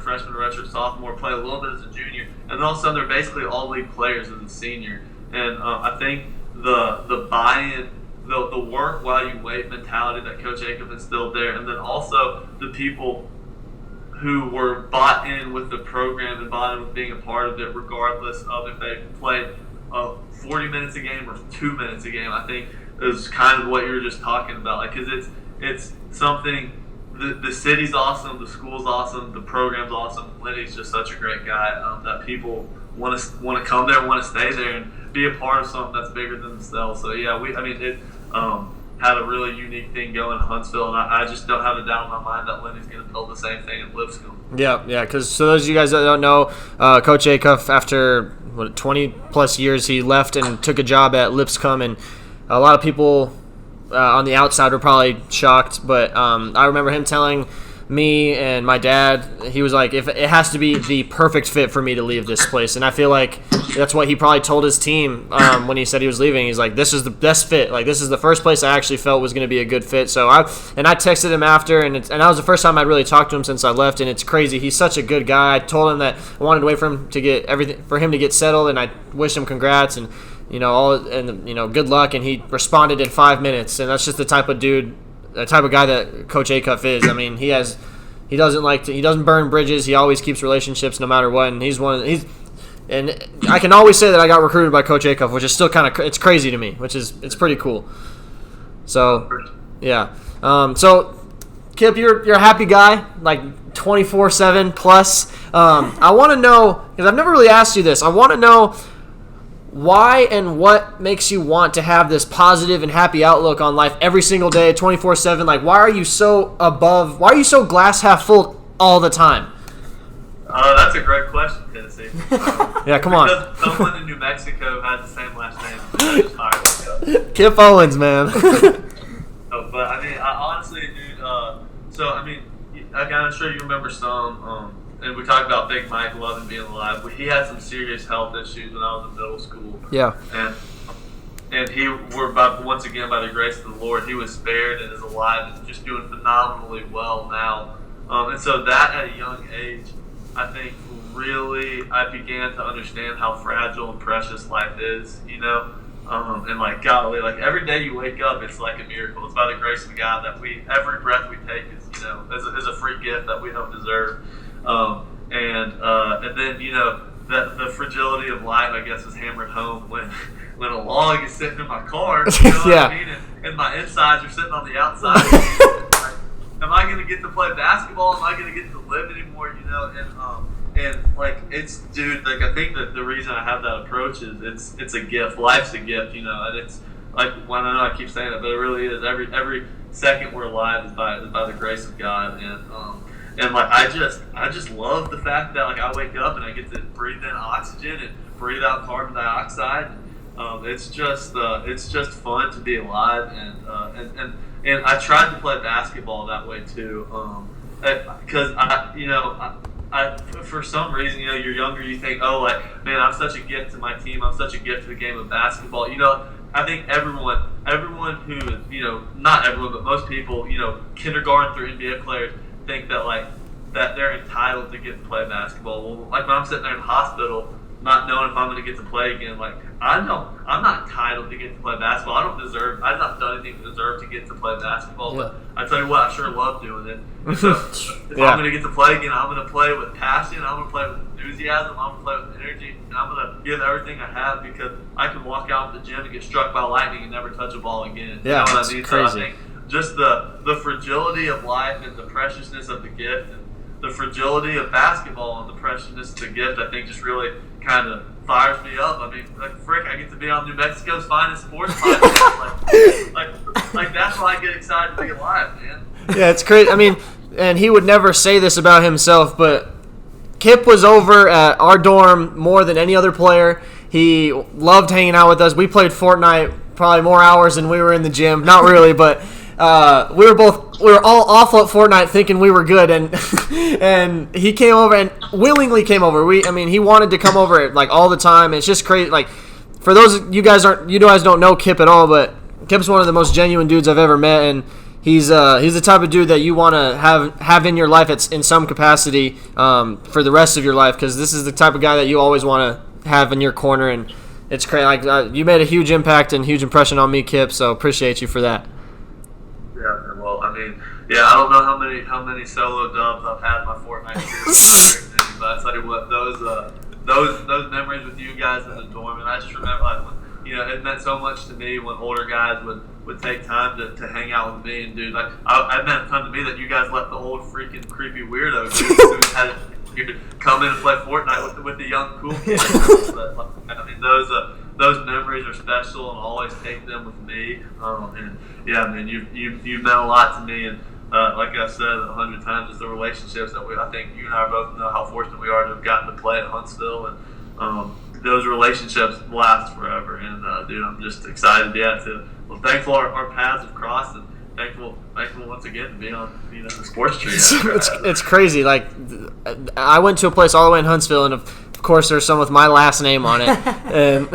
Speaker 7: freshman, a redshirt sophomore, play a little bit as a junior, and then all of a sudden they're basically all league players as a senior. And I think the buy-in, the work while you wait mentality that Coach Aker instilled there, and then also the people who were bought in with the program and bought in with being a part of it, regardless of if they played 40 minutes a game or 2 minutes a game, I think is kind of what you were just talking about. Like, because it's something. The city's awesome, the school's awesome, the program's awesome. Lenny's just such a great guy that people want to come there, want to stay there, and be a part of something that's bigger than themselves. So yeah, it had a really unique thing going in Huntsville, and I just don't have a doubt in my mind that Lenny's going to build the same thing in Lipscomb.
Speaker 2: Yeah, because so those of you guys that don't know, Coach Acuff, after 20 plus years, he left and took a job at Lipscomb, and a lot of people on the outside were probably shocked, but I remember him telling me and my dad, he was like, if it has to be the perfect fit for me to leave this place. And I feel like that's what he probably told his team when he said he was leaving. He's like, this is the best fit. Like, this is the first place I actually felt was going to be a good fit. So I texted him after, and that was the first time I'd really talked to him since I left, and it's crazy. He's such a good guy. I told him that I wanted to wait for him to get settled, and I wished him congrats and good luck, and he responded in 5 minutes, and that's just the type of guy that Coach Acuff is. I mean, he doesn't burn bridges. He always keeps relationships no matter what, and and I can always say that I got recruited by Coach Acuff, which is still kind of, it's crazy to me, it's pretty cool. So, yeah. So, Kip, you're a happy guy, like 24/7 plus. I want to know, because I've never really asked you this, I want to know why and what makes you want to have this positive and happy outlook on life every single day, 24/7? Like, why are you so glass half full all the time?
Speaker 7: That's a great question, Tennessee.
Speaker 2: Yeah, come on.
Speaker 7: Because someone in New Mexico has the same last name.
Speaker 2: Kip Owens, man.
Speaker 7: But I mean, honestly, dude. I'm sure you remember some. And we talked about Big Mike loving being alive. He had some serious health issues when I was in middle school. Yeah. And once again, by the grace of the Lord, he was spared and is alive and just doing phenomenally well now. And so that at a young age, I think really I began to understand how fragile and precious life is, and like, golly, like every day you wake up, it's like a miracle. It's by the grace of God that every breath we take is a free gift that we don't deserve. And then the fragility of life, I guess, is hammered home when a log is sitting in my car. You know what I mean? And my insides are sitting on the outside. am I going to get to play basketball? Am I going to get to live anymore? And like it's, dude, like I think that the reason I have that approach is it's a gift. Life's a gift, and it's like, well, I know I keep saying it, but it really is. Every second we're alive is by the grace of God, and like I just love the fact that like I wake up and I get to breathe in oxygen and breathe out carbon dioxide. It's just fun to be alive, and I tried to play basketball that way too, because I for some reason, you're younger, you think, oh, like, man, I'm such a gift to my team, I'm such a gift to the game of basketball. I think everyone who is, not everyone, but most people, kindergarten through NBA players think that like that they're entitled to get to play basketball. Well, like when I'm sitting there in the hospital, not knowing if I'm going to get to play again, like I'm not entitled to get to play basketball. I've not done anything to deserve to get to play basketball. Yeah. But I tell you what, I sure love doing it. And so if I'm going to get to play again, I'm going to play with passion. I'm going to play with enthusiasm. I'm going to play with energy, and I'm going to give everything I have because I can walk out of the gym and get struck by lightning and never touch a ball again.
Speaker 1: Yeah,
Speaker 7: you know
Speaker 1: what I mean?
Speaker 7: Crazy. So I think just the fragility of life and the preciousness of the gift, and the fragility of basketball and the preciousness of the gift, I think just really kind of fires me up. I mean, like, frick, I get to be on New Mexico's finest sports podcast. like that's why I get excited to be alive, man.
Speaker 2: Yeah, it's crazy. I mean, and he would never say this about himself, but Kip was over at our dorm more than any other player. He loved hanging out with us. We played Fortnite probably more hours than we were in the gym. Not really, but we were all awful at Fortnite thinking we were good, and he came over and willingly came over. He wanted to come over like all the time. It's just crazy. Like, for those you guys don't know Kip at all, but Kip's one of the most genuine dudes I've ever met, and he's the type of dude that you want to have in your life in some capacity for the rest of your life, because this is the type of guy that you always want to have in your corner. And it's crazy. Like, you made a huge impact and huge impression on me, Kip, so appreciate you for that.
Speaker 7: Yeah, well, I don't know how many solo dubs I've had in my Fortnite career, but I tell you what, those memories with you guys in the dorm, and I just remember like when, it meant so much to me when older guys would take time to hang out with me, and dude, like it meant a ton to me that you guys let the old freaking creepy weirdo who had to come in and play Fortnite with the young cool kids. But, like, those memories are special, and I'll always take them with me. And yeah, man, you've meant a lot to me, and like I said 100 times, it's the relationships that I think you and I both know how fortunate we are to have gotten to play at Huntsville, and those relationships last forever. And dude, I'm just excited, thankful our paths have crossed, and thankful once again to be on the Sports Triad.
Speaker 2: It's crazy. Like, I went to a place all the way in Huntsville, and of course there's some with my last name on it, and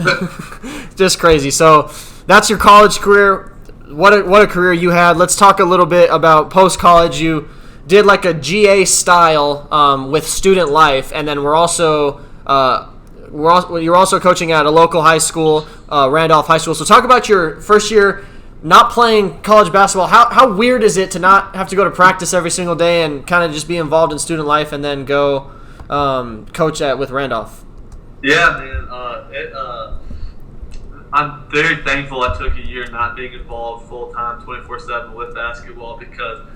Speaker 2: just crazy. So that's your college career. What a career you had. Let's talk a little bit about post college. You did like a GA style with student life, and then you're also coaching at a local high school, Randolph High School. So talk about your first year not playing college basketball. How weird is it to not have to go to practice every single day and kind of just be involved in student life and then go coach with Randolph?
Speaker 7: Yeah, man. I'm very thankful I took a year not being involved full-time 24/7 with basketball, because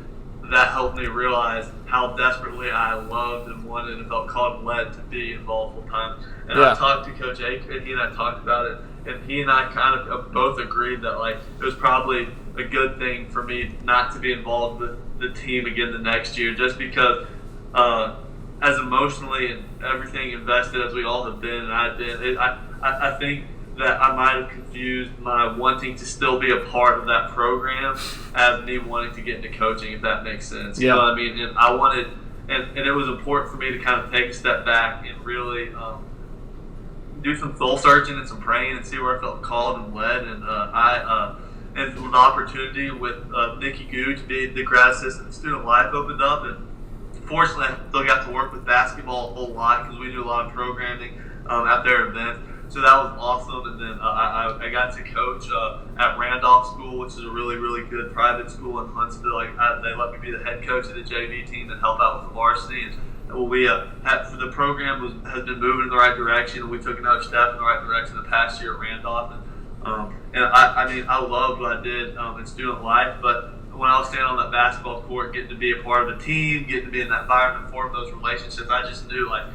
Speaker 7: that helped me realize how desperately I loved and wanted and felt called and led to be involved full-time. And I talked to Coach A, and he and I talked about it, and he and I kind of both agreed that like it was probably a good thing for me not to be involved with the team again the next year, just because as emotionally and everything invested as we all have been, and I've been, I think that I might have confused my wanting to still be a part of that program as me wanting to get into coaching, if that makes sense. You know what I mean? And I wanted, and it was important for me to kind of take a step back and really do some soul searching and some praying and see where I felt called and led. And and the opportunity with Nikki Goo to be the grad assistant in student life opened up, and fortunately I still got to work with basketball a lot because we do a lot of programming at their events. So that was awesome. And then I got to coach at Randolph School, which is a really, really good private school in Huntsville. They let me be the head coach of the JV team and help out with the varsity. And the program has been moving in the right direction. We took another step in the right direction the past year at Randolph. And I loved what I did in student life, but when I was standing on that basketball court, getting to be a part of the team, getting to be in that environment, form those relationships, I just knew, like,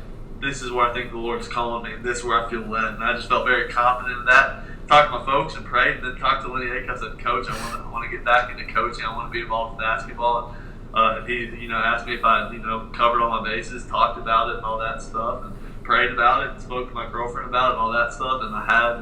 Speaker 7: this is where I think the Lord is calling me. This is where I feel led. And I just felt very confident in that. Talked to my folks and prayed, and then talked to Lenny Ake. I said, Coach, I want to get back into coaching. I want to be involved with basketball. And he, asked me if I, covered all my bases, talked about it and all that stuff, and prayed about it, and spoke to my girlfriend about it and all that stuff. And I had,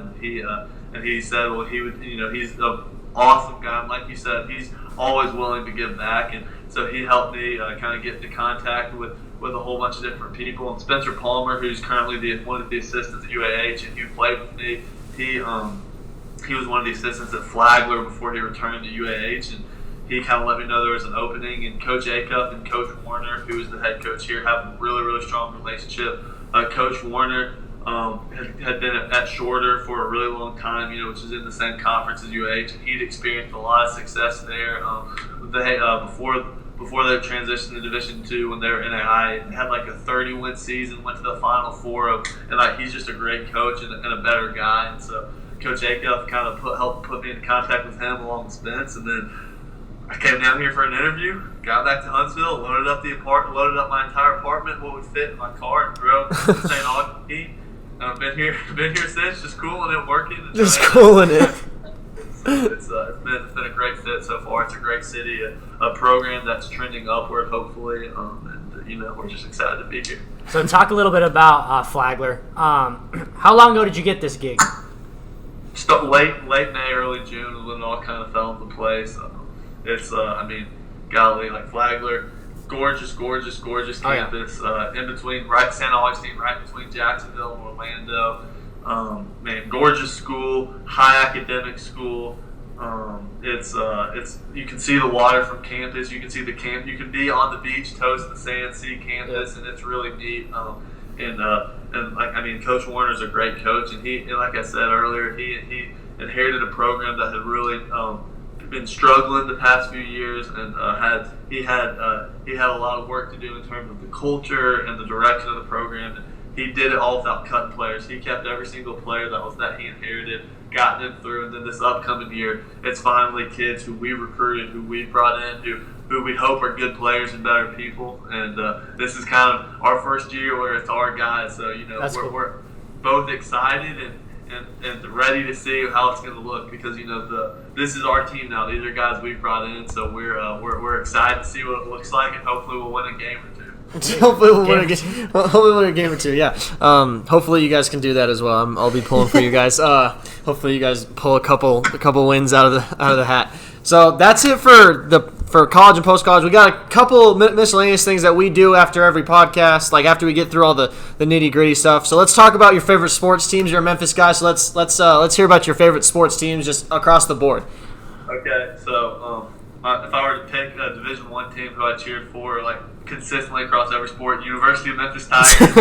Speaker 7: and he said, well, he would, he's an awesome guy. And like you said, he's always willing to give back. And so he helped me kind of get into contact with a whole bunch of different people. And Spencer Palmer, who's currently one of the assistants at UAH, and who played with me, he was one of the assistants at Flagler before he returned to UAH, and he kind of let me know there was an opening. And Coach Acuff and Coach Warner, who is the head coach here, have a really, really strong relationship. Coach Warner had been at Shorter for a really long time, which is in the same conference as UAH, and he'd experienced a lot of success there. Before they transitioned to Division II, when they were NAI, had like a 30-win season, went to the Final Four, and he's just a great coach and a better guy. And so Coach Acuff kind of helped put me in contact with him along the Spence, and then I came down here for an interview, got back to Huntsville, loaded up my entire apartment, what would fit in my car, and drove to St. Augustine. And I've been here since, just cooling it, working. And
Speaker 2: just cooling it.
Speaker 7: It's been a great fit so far. It's a great city, a program that's trending upward, hopefully, and we're just excited to be here.
Speaker 1: So talk a little bit about Flagler. How long ago did you get this gig?
Speaker 7: Late May, early June is when it all kind of fell into place. It's golly, like Flagler, gorgeous campus. In between, right St. Augustine, right between Jacksonville and Orlando. Gorgeous school, high academic school. It's you can see the water from campus. You can see the camp. You can be on the beach, toes in the sand, see campus, and it's really neat. Coach Warner's a great coach, and like I said earlier, he inherited a program that had really been struggling the past few years, and he had a lot of work to do in terms of the culture and the direction of the program. And he did it all without cutting players. He kept every single player that he inherited, got them through, and then this upcoming year, it's finally kids who we recruited, who we brought in, who we hope are good players and better people. And this is kind of our first year where it's our guys. So we're both excited and ready to see how it's going to look, because this is our team now. These are guys we've brought in, so we're excited to see what it looks like, and hopefully we'll win a game or two.
Speaker 2: Hopefully we'll win a game or two. Yeah. Hopefully you guys can do that as well. I'll be pulling for you guys. Hopefully you guys pull a couple wins out of the hat. So that's it for college and post college. We got a couple miscellaneous things that we do after every podcast, like after we get through all the nitty gritty stuff. So let's talk about your favorite sports teams. You're a Memphis guy, so let's hear about your favorite sports teams just across the board.
Speaker 7: Okay, so if I were to pick a Division I team who I cheered for, like, consistently across every sport, University of Memphis Tigers,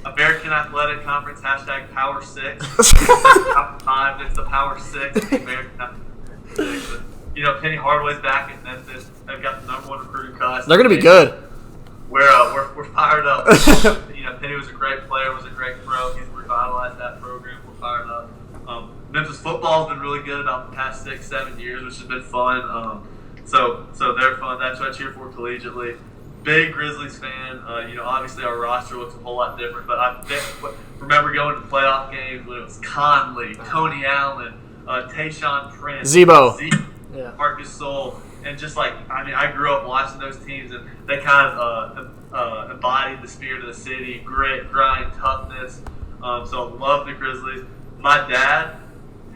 Speaker 7: American Athletic Conference, #Power6. Top 5, it's the Power 6, the American Athletic 6. Penny Hardaway's back in Memphis. They've got the #1 recruiting class.
Speaker 2: They're going to be good.
Speaker 7: We're fired up. Penny was a great player, was a great pro. He's revitalized that program. We're fired up. Memphis football has been really good about the past 6-7 years, which has been fun. So they're fun. That's what I cheer for collegiately. Big Grizzlies fan. Obviously our roster looks a whole lot different, but I remember going to playoff games when it was Conley, Tony Allen, Tayshaun Prince,
Speaker 2: Zebo,
Speaker 7: Marcus Sol, and just I grew up watching those teams, and they kind of embodied the spirit of the city: grit, grind, toughness. So I love the Grizzlies. My dad,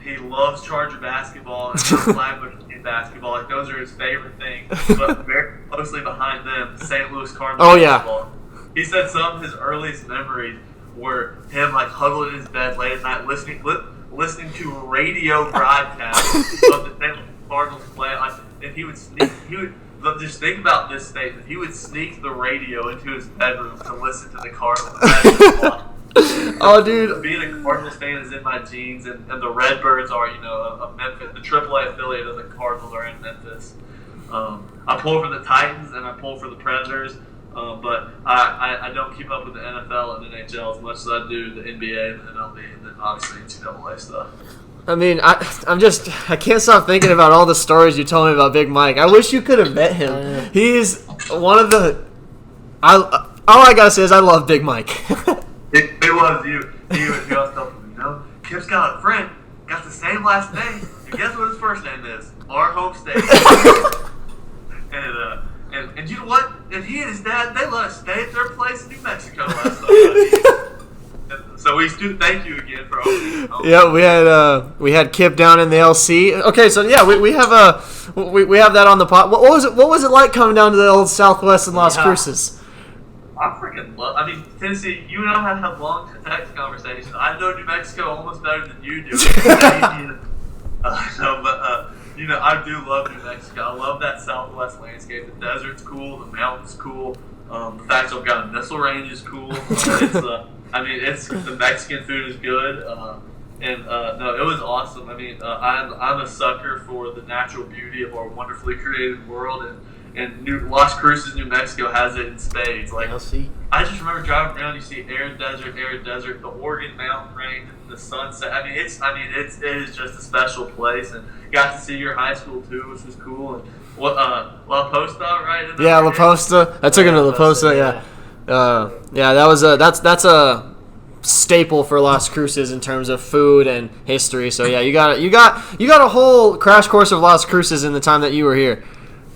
Speaker 7: he loves Charger basketball and Flagler basketball. Like, those are his favorite things. But very closely behind them, St. Louis Cardinals basketball. He said some of his earliest memories were him huddled in his bed late at night listening to radio broadcasts of the St. Louis Cardinals play. And he would just think about this statement. He would sneak the radio into his bedroom to listen to the Cardinals basketball.
Speaker 2: Oh, dude.
Speaker 7: Being a Cardinals fan is in my genes, and the Redbirds are, a Memphis, the AAA affiliate of the Cardinals are in Memphis. I pull for the Titans and I pull for the Predators, but I don't keep up with the NFL and NHL as much as I do the NBA and the MLB, and then obviously NCAA stuff.
Speaker 2: I mean, I can't stop thinking about all the stories you told me about Big Mike. I wish you could have met him. He's one of the. All I gotta say is I love Big Mike.
Speaker 7: It was you. He was telling me, Kip's got a friend, got the same last name, and guess what his first name is? Our home state. And you know what? And he and his dad, they let us stay at their place in New Mexico last summer. So we do thank you again for opening.
Speaker 2: Yeah, we had Kip down in the LC. Okay, so yeah, we have that on the pot. What was it like coming down to the old Southwest and Las Cruces?
Speaker 7: I freaking love. I mean, Tennessee. You and I have long text conversations. I know New Mexico almost better than you do. I do love New Mexico. I love that Southwest landscape. The desert's cool. The mountains cool. The fact that I've got a missile range is cool. The Mexican food is good. No, it was awesome. I mean, I'm a sucker for the natural beauty of our wonderfully created world, and Las Cruces, New Mexico has it in spades. Like, I just remember driving around. You see arid desert, the Oregon mountain range, the sunset. I mean, it is just a special place. And got to see your high school too, which was cool. And what La Posta, right?
Speaker 2: Yeah, La Posta. I took him to La Posta. Yeah. That's a staple for Las Cruces in terms of food and history. So yeah, you got a whole crash course of Las Cruces in the time that you were here.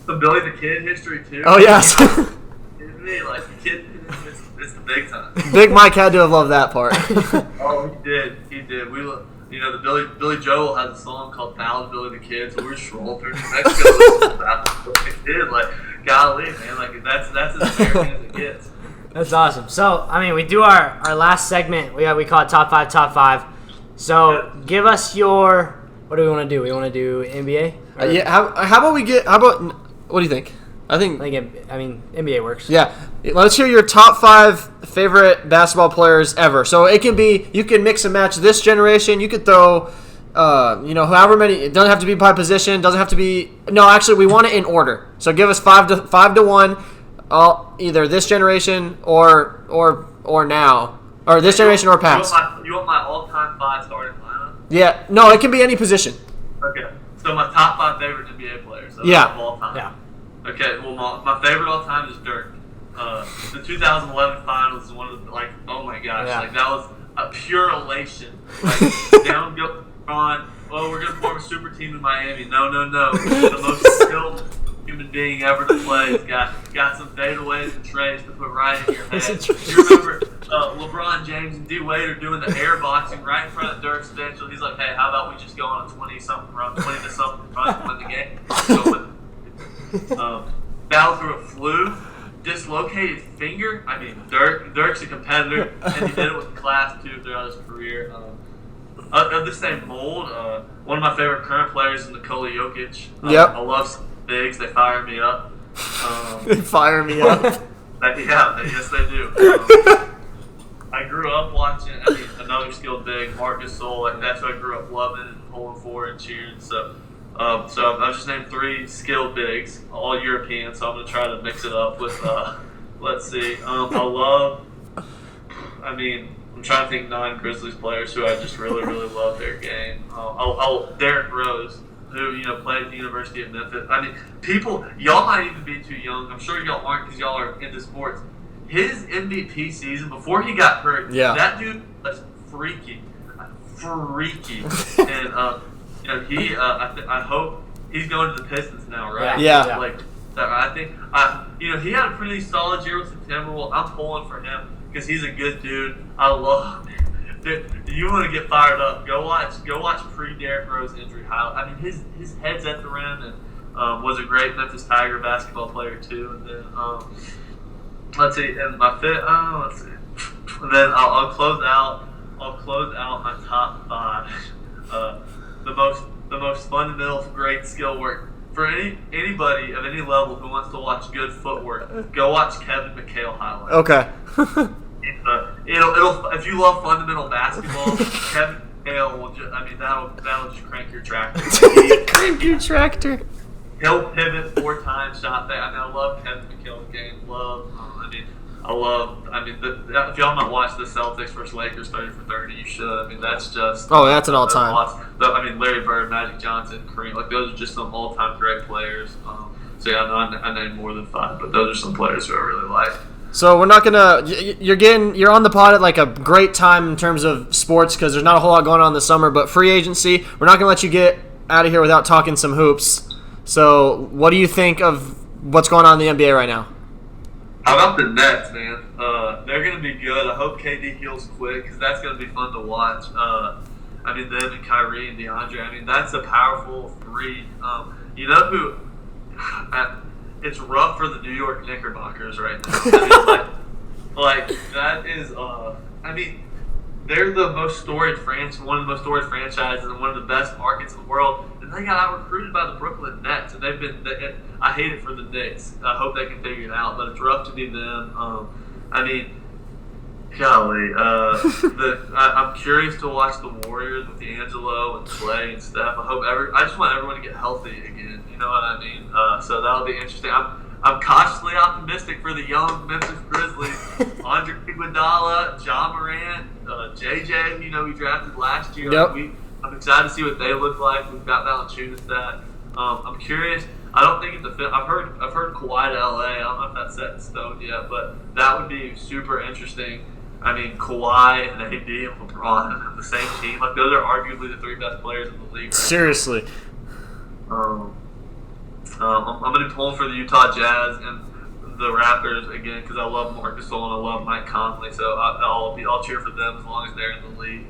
Speaker 7: The Billy the Kid history too.
Speaker 2: Oh yes.
Speaker 7: Like the kid, it's the big time.
Speaker 2: Big Mike had to have loved that part.
Speaker 7: Oh, he did. We the Billy Joel has a song called "Ballad of Billy the Kid," so we're just rolling through New Mexico listening to that. He did, like, golly, man, like that's as American as it gets.
Speaker 1: That's awesome. So, I mean, we do our last segment. We call it Top 5. So, give us your. What do we want to do? We want to do NBA?
Speaker 2: How about what do you think? I think
Speaker 1: NBA works.
Speaker 2: Yeah. Let's hear your top 5 favorite basketball players ever. So it can be, you can mix and match this generation. You could throw, however many. It doesn't have to be by position. Doesn't have to be. No, actually, we want it in order. So give us 5 to 1. Either this generation or now, or this generation or past.
Speaker 7: You want my all-time 5 starting lineup?
Speaker 2: Yeah. No, it can be any position.
Speaker 7: Okay. So my top 5 favorite NBA players. Of all time.
Speaker 1: Yeah.
Speaker 7: Okay, well, my favorite all time is Dirk. The 2011 finals is one of the, oh my gosh, that was a pure elation. Down go on, we're going to form a super team in Miami. No. The most skilled human being ever to play has got some fadeaways and trays to put right in your head. You remember LeBron James and D Wade are doing the air boxing right in front of Dirk's bench. He's like, hey, how about we just go on a 20-something run, 20-something run to win the game? Go with it. Battled through a flu, dislocated finger. I mean, Dirk's a competitor, and he did it with class too throughout his career. Of the same mold, one of my favorite current players is Nikola Jokic. I love bigs; they fire me up.
Speaker 2: They fire me up.
Speaker 7: Yes, they do. I grew up watching. Another skilled big, Marcus Gasol. That's what I grew up loving and pulling for and cheering. So I've just named 3 skilled bigs, all European. So I'm gonna try to mix it up with. Let's see. I'm trying to think non-Grizzlies players who I just really love their game. Derrick Rose, who played at the University of Memphis. I mean, y'all might even be too young. I'm sure y'all aren't because y'all are into sports. His MVP season before he got hurt, that dude was freaky, and. I hope he's going to the Pistons now, right?
Speaker 2: Yeah.
Speaker 7: I think, he had a pretty solid year with the Timberwolves. I'm pulling for him because he's a good dude. I love him. Dude, you want to get fired up? Go watch pre-Derrick Rose injury highlight. I mean, his head's at the rim and was a great Memphis Tiger basketball player too. And then let's see, and my fifth. Let's see. And then I'll close out my top 5. The most fundamental great skill work for anybody of any level who wants to watch good footwork. Go watch Kevin McHale highlights.
Speaker 2: Okay.
Speaker 7: It'll if you love fundamental basketball, Kevin McHale will that'll just crank your tractor.
Speaker 2: Crank your tractor.
Speaker 7: He'll pivot 4 times, shot back. I love Kevin McHale's game. I love. I mean, if y'all not watched the Celtics versus Lakers 30 for 30, you should. I mean, that's just.
Speaker 2: Oh, that's an all-time.
Speaker 7: I mean, Larry Bird, Magic Johnson, Kareem, like those are just some all-time great players. So yeah, I named more than 5, but those are some players who I really like.
Speaker 2: So we're not gonna. You're on the pod at like a great time in terms of sports because there's not a whole lot going on this summer. But free agency, we're not gonna let you get out of here without talking some hoops. So what do you think of what's going on in the NBA right now?
Speaker 7: How about the Nets, man? They're going to be good. I hope KD heals quick because that's going to be fun to watch. I mean, them and Kyrie and DeAndre. I mean, that's a powerful 3. You know who? It's rough for the New York Knickerbockers right now. I mean, like that is. I mean, they're the most storied one of the most storied franchises and one of the best markets in the world. And they got out recruited by the Brooklyn Nets, and they've been. I hate it for the Knicks. I hope they can figure it out, but it's rough to be them. I mean, golly, I'm curious to watch the Warriors with D'Angelo and Clay and Steph. I just want everyone to get healthy again. You know what I mean? So that'll be interesting. I'm cautiously optimistic for the young Memphis Grizzlies. Andre Iguodala, Ja Morant, JJ, we drafted last year.
Speaker 2: Yep.
Speaker 7: I'm excited to see what they look like. We've got Valanciunas. I'm curious. I don't think it's a fit. I've heard Kawhi to LA. I don't know if that's set in stone yet, but that would be super interesting. I mean, Kawhi and AD and LeBron have the same team. Like those are arguably the 3 best players in the league. Right
Speaker 2: Seriously.
Speaker 7: I'm going to be pulling for the Utah Jazz and the Raptors again because I love Marc Gasol and I love Mike Conley. So I'll cheer for them as long as they're in the league.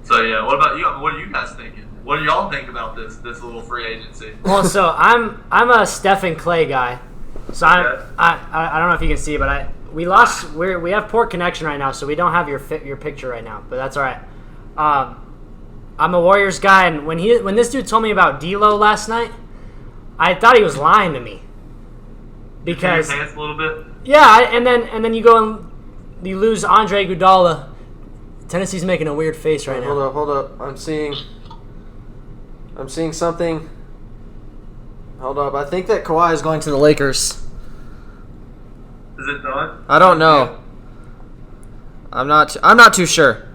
Speaker 7: So yeah, what about you? What are you guys thinking? What do y'all think about this little free agency?
Speaker 1: Well, so I'm a Steph and Clay guy. So I don't know if you can see, but we have poor connection right now, so we don't have your picture right now. But that's all right. I'm a Warriors guy, and when this dude told me about D'Lo last night, I thought he was lying to me. Because
Speaker 7: your pants a little bit.
Speaker 1: Yeah, and then you go and you lose Andre Iguodala. Tennessee's making a weird face right now.
Speaker 2: Hold up. I'm seeing something. Hold up. I think that Kawhi is going to the Lakers.
Speaker 7: Is it done?
Speaker 2: I don't know. I'm not too sure.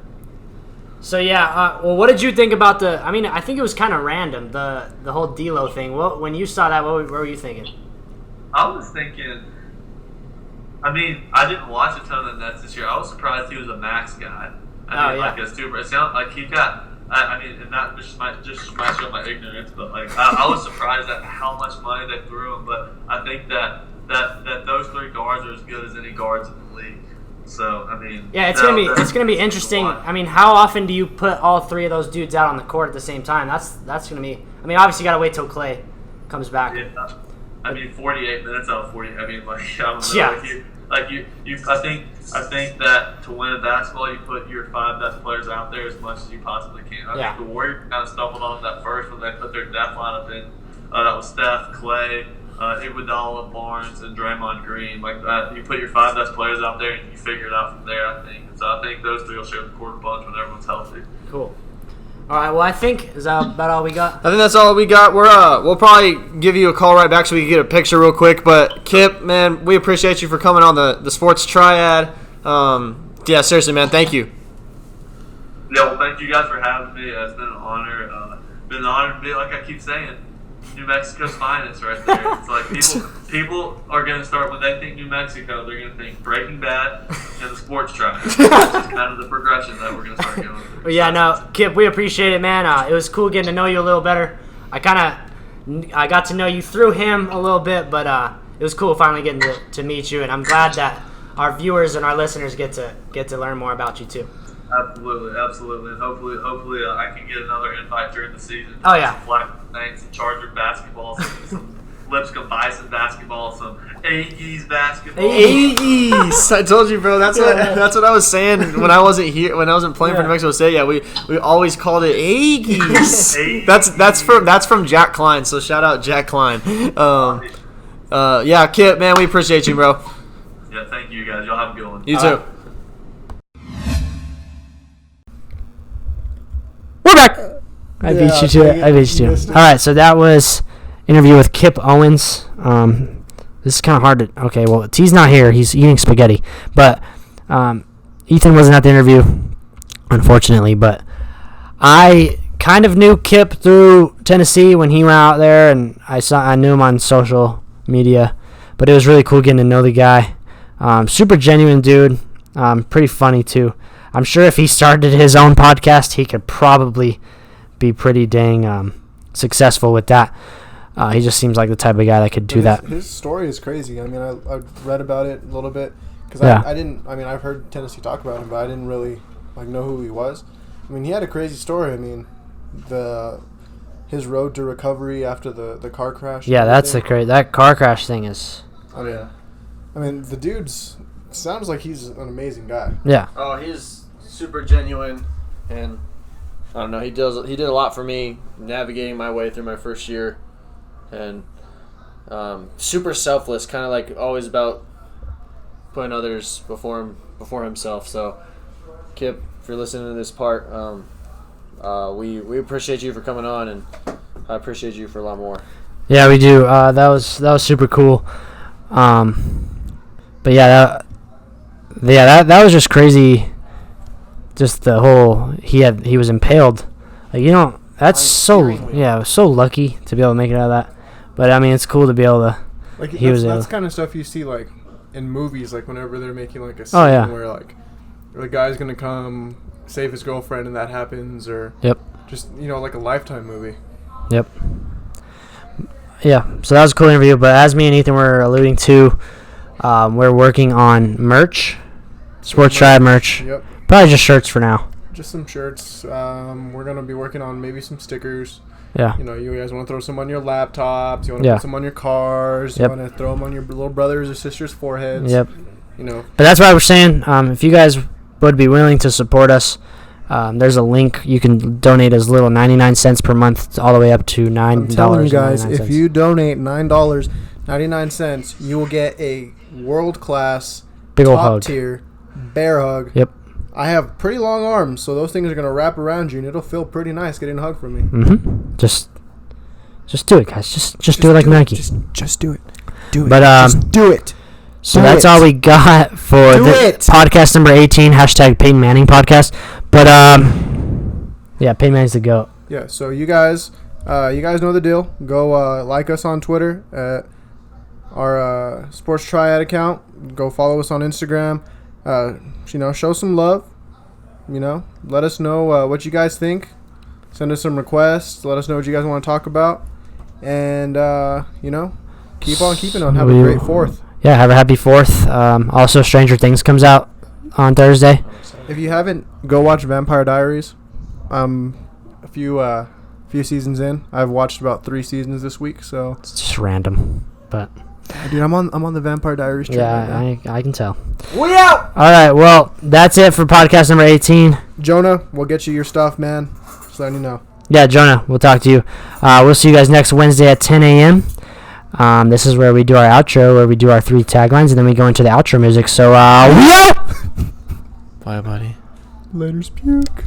Speaker 1: So yeah, well, what did you think about the? I mean, I think it was kind of random the whole D'Lo thing. When you saw that, what were you thinking?
Speaker 7: I was thinking. I mean, I didn't watch a ton of the Nets this year. I was surprised he was a max guy. Like a super. It sounds like he got. I mean, and that just might show my ignorance, but like I was surprised at how much money they threw him. But I think that those 3 guards are as good as any guards in the league. So I mean,
Speaker 1: yeah, it's gonna be interesting. I mean, how often do you put all 3 of those dudes out on the court at the same time? That's gonna be. I mean, obviously you gotta wait till Clay comes back.
Speaker 7: Yeah, I mean, 48 minutes out of 40. I mean, like I don't know.
Speaker 1: Yeah.
Speaker 7: I think that to win a basketball, you put your 5 best players out there as much as you possibly can. I think the Warriors kind of stumbled on that first when they put their depth lineup in. That was Steph, Clay, Iguodala, Barnes, and Draymond Green. Like that, you put your 5 best players out there and you figure it out from there. I think. And so I think those 3 will share the court a bunch when everyone's healthy.
Speaker 1: Cool. All right. Well, I think is that about all we got.
Speaker 2: I think that's all we got. We'll probably give you a call right back so we can get a picture real quick. But Kip, man, we appreciate you for coming on the Sports Triad. Yeah, seriously, man, thank you.
Speaker 7: Yeah, well, thank you guys for having me. It's been an honor. Been an honor to be, like I keep saying, New Mexico's finest right there. It's like people are going to start, when they think New Mexico, they're going to think Breaking Bad and the Sports Triad. Which is kind of the progression that we're going to start going through.
Speaker 1: Well, yeah, no, Kip, we appreciate it, man. It was cool getting to know you a little better. I got to know you through him a little bit, but it was cool finally getting to meet you, and I'm glad that our viewers and our listeners get to learn more about you too.
Speaker 7: Absolutely, and hopefully I can get another invite during the season.
Speaker 1: Oh yeah,
Speaker 7: some Flagler College, some Charger basketball, some Lipscomb Bison basketball, some Aggies basketball.
Speaker 2: Aggies! I told you, bro. That's what I was saying when I wasn't here. When I wasn't playing for New Mexico State. Yeah, we always called it Aggies. That's from Jack Klein. So shout out Jack Klein. Yeah, Kip, man, we appreciate you, bro.
Speaker 7: Yeah, thank you guys. Y'all have a good one.
Speaker 2: You too.
Speaker 1: We're back. I beat you to it. All right, so that was interview with Kip Owens. This is kind of hard to. Okay, well, T's not here. He's eating spaghetti. But Ethan wasn't at the interview, unfortunately. But I kind of knew Kip through Tennessee when he went out there, and I knew him on social media. But it was really cool getting to know the guy. Super genuine dude. Pretty funny too. I'm sure if he started his own podcast, he could probably be pretty dang successful with that. He just seems like the type of guy that could do that.
Speaker 6: His story is crazy. I mean, I read about it a little bit because I've heard Tennessee talk about him, but I didn't really know who he was. I mean, he had a crazy story. I mean, his road to recovery after the car crash.
Speaker 1: Yeah, that's that car crash thing is.
Speaker 6: Oh yeah. I mean, the dude's sounds like he's an amazing guy.
Speaker 1: Yeah.
Speaker 2: Oh, he's super genuine, and I don't know. He did a lot for me navigating my way through my first year, and super selfless, kind of like always about putting others before himself. So, Kip, if you're listening to this part, we appreciate you for coming on, and I appreciate you for a lot more.
Speaker 1: Yeah, we do. That was super cool. But yeah, that was just crazy. Just the whole he was impaled. That's so lucky to be able to make it out of that. But I mean, it's cool to be able to.
Speaker 6: That's kind of stuff you see in movies, whenever they're making a scene where the guy's gonna come save his girlfriend and that happens, or just like a Lifetime movie.
Speaker 1: Yep. Yeah, so that was a cool interview. But as me and Ethan were alluding to, we're working on merch, Sports Triad merch.
Speaker 6: Yep.
Speaker 1: Probably just shirts for now.
Speaker 6: Just some shirts. We're gonna be working on maybe some stickers.
Speaker 1: Yeah.
Speaker 6: You guys want to throw some on your laptops. You want to put some on your cars.
Speaker 1: Yep.
Speaker 6: You want to throw them on your little brothers or sisters' foreheads.
Speaker 1: Yep.
Speaker 6: But
Speaker 1: that's why we're saying, if you guys would be willing to support us, there's a link. You can donate as little 99 cents per month all the way up to $9.
Speaker 6: I'm telling you guys, if you donate $9.99, you will get a world-class,
Speaker 1: big old hug,
Speaker 6: top-tier bear hug.
Speaker 1: Yep.
Speaker 6: I have pretty long arms, so those things are gonna wrap around you, and it'll feel pretty nice getting a hug from me.
Speaker 1: Mm-hmm. Just do it, guys. Just do it like Nike.
Speaker 6: Just do it. Do it.
Speaker 1: But
Speaker 6: just do it.
Speaker 1: So that's all we got for podcast number 18, #Peyton Manning podcast. But yeah, Peyton Manning's the GOAT.
Speaker 6: Yeah. So you guys know the deal. Go like us on Twitter at our Sports Triad account. Go follow us on Instagram. Show some love. Let us know what you guys think. Send us some requests. Let us know what you guys want to talk about. And keep on keeping on. Have a great 4th.
Speaker 1: Yeah, have a happy 4th. Also, Stranger Things comes out on Thursday.
Speaker 6: If you haven't, go watch Vampire Diaries. A few seasons in. I've watched about 3 seasons this week, so
Speaker 1: it's just random, but
Speaker 6: dude, I'm on the Vampire Diaries train.
Speaker 1: Yeah,
Speaker 6: right
Speaker 1: I can tell.
Speaker 2: We out.
Speaker 1: All right, well, that's it for podcast number 18.
Speaker 6: Jonah, we'll get you your stuff, man. Just letting you know.
Speaker 1: Yeah, Jonah, we'll talk to you. We'll see you guys next Wednesday at 10 a.m. This is where we do our outro, where we do our 3 taglines, and then we go into the outro music. So, we out!
Speaker 2: Bye, buddy.
Speaker 6: Later's puke.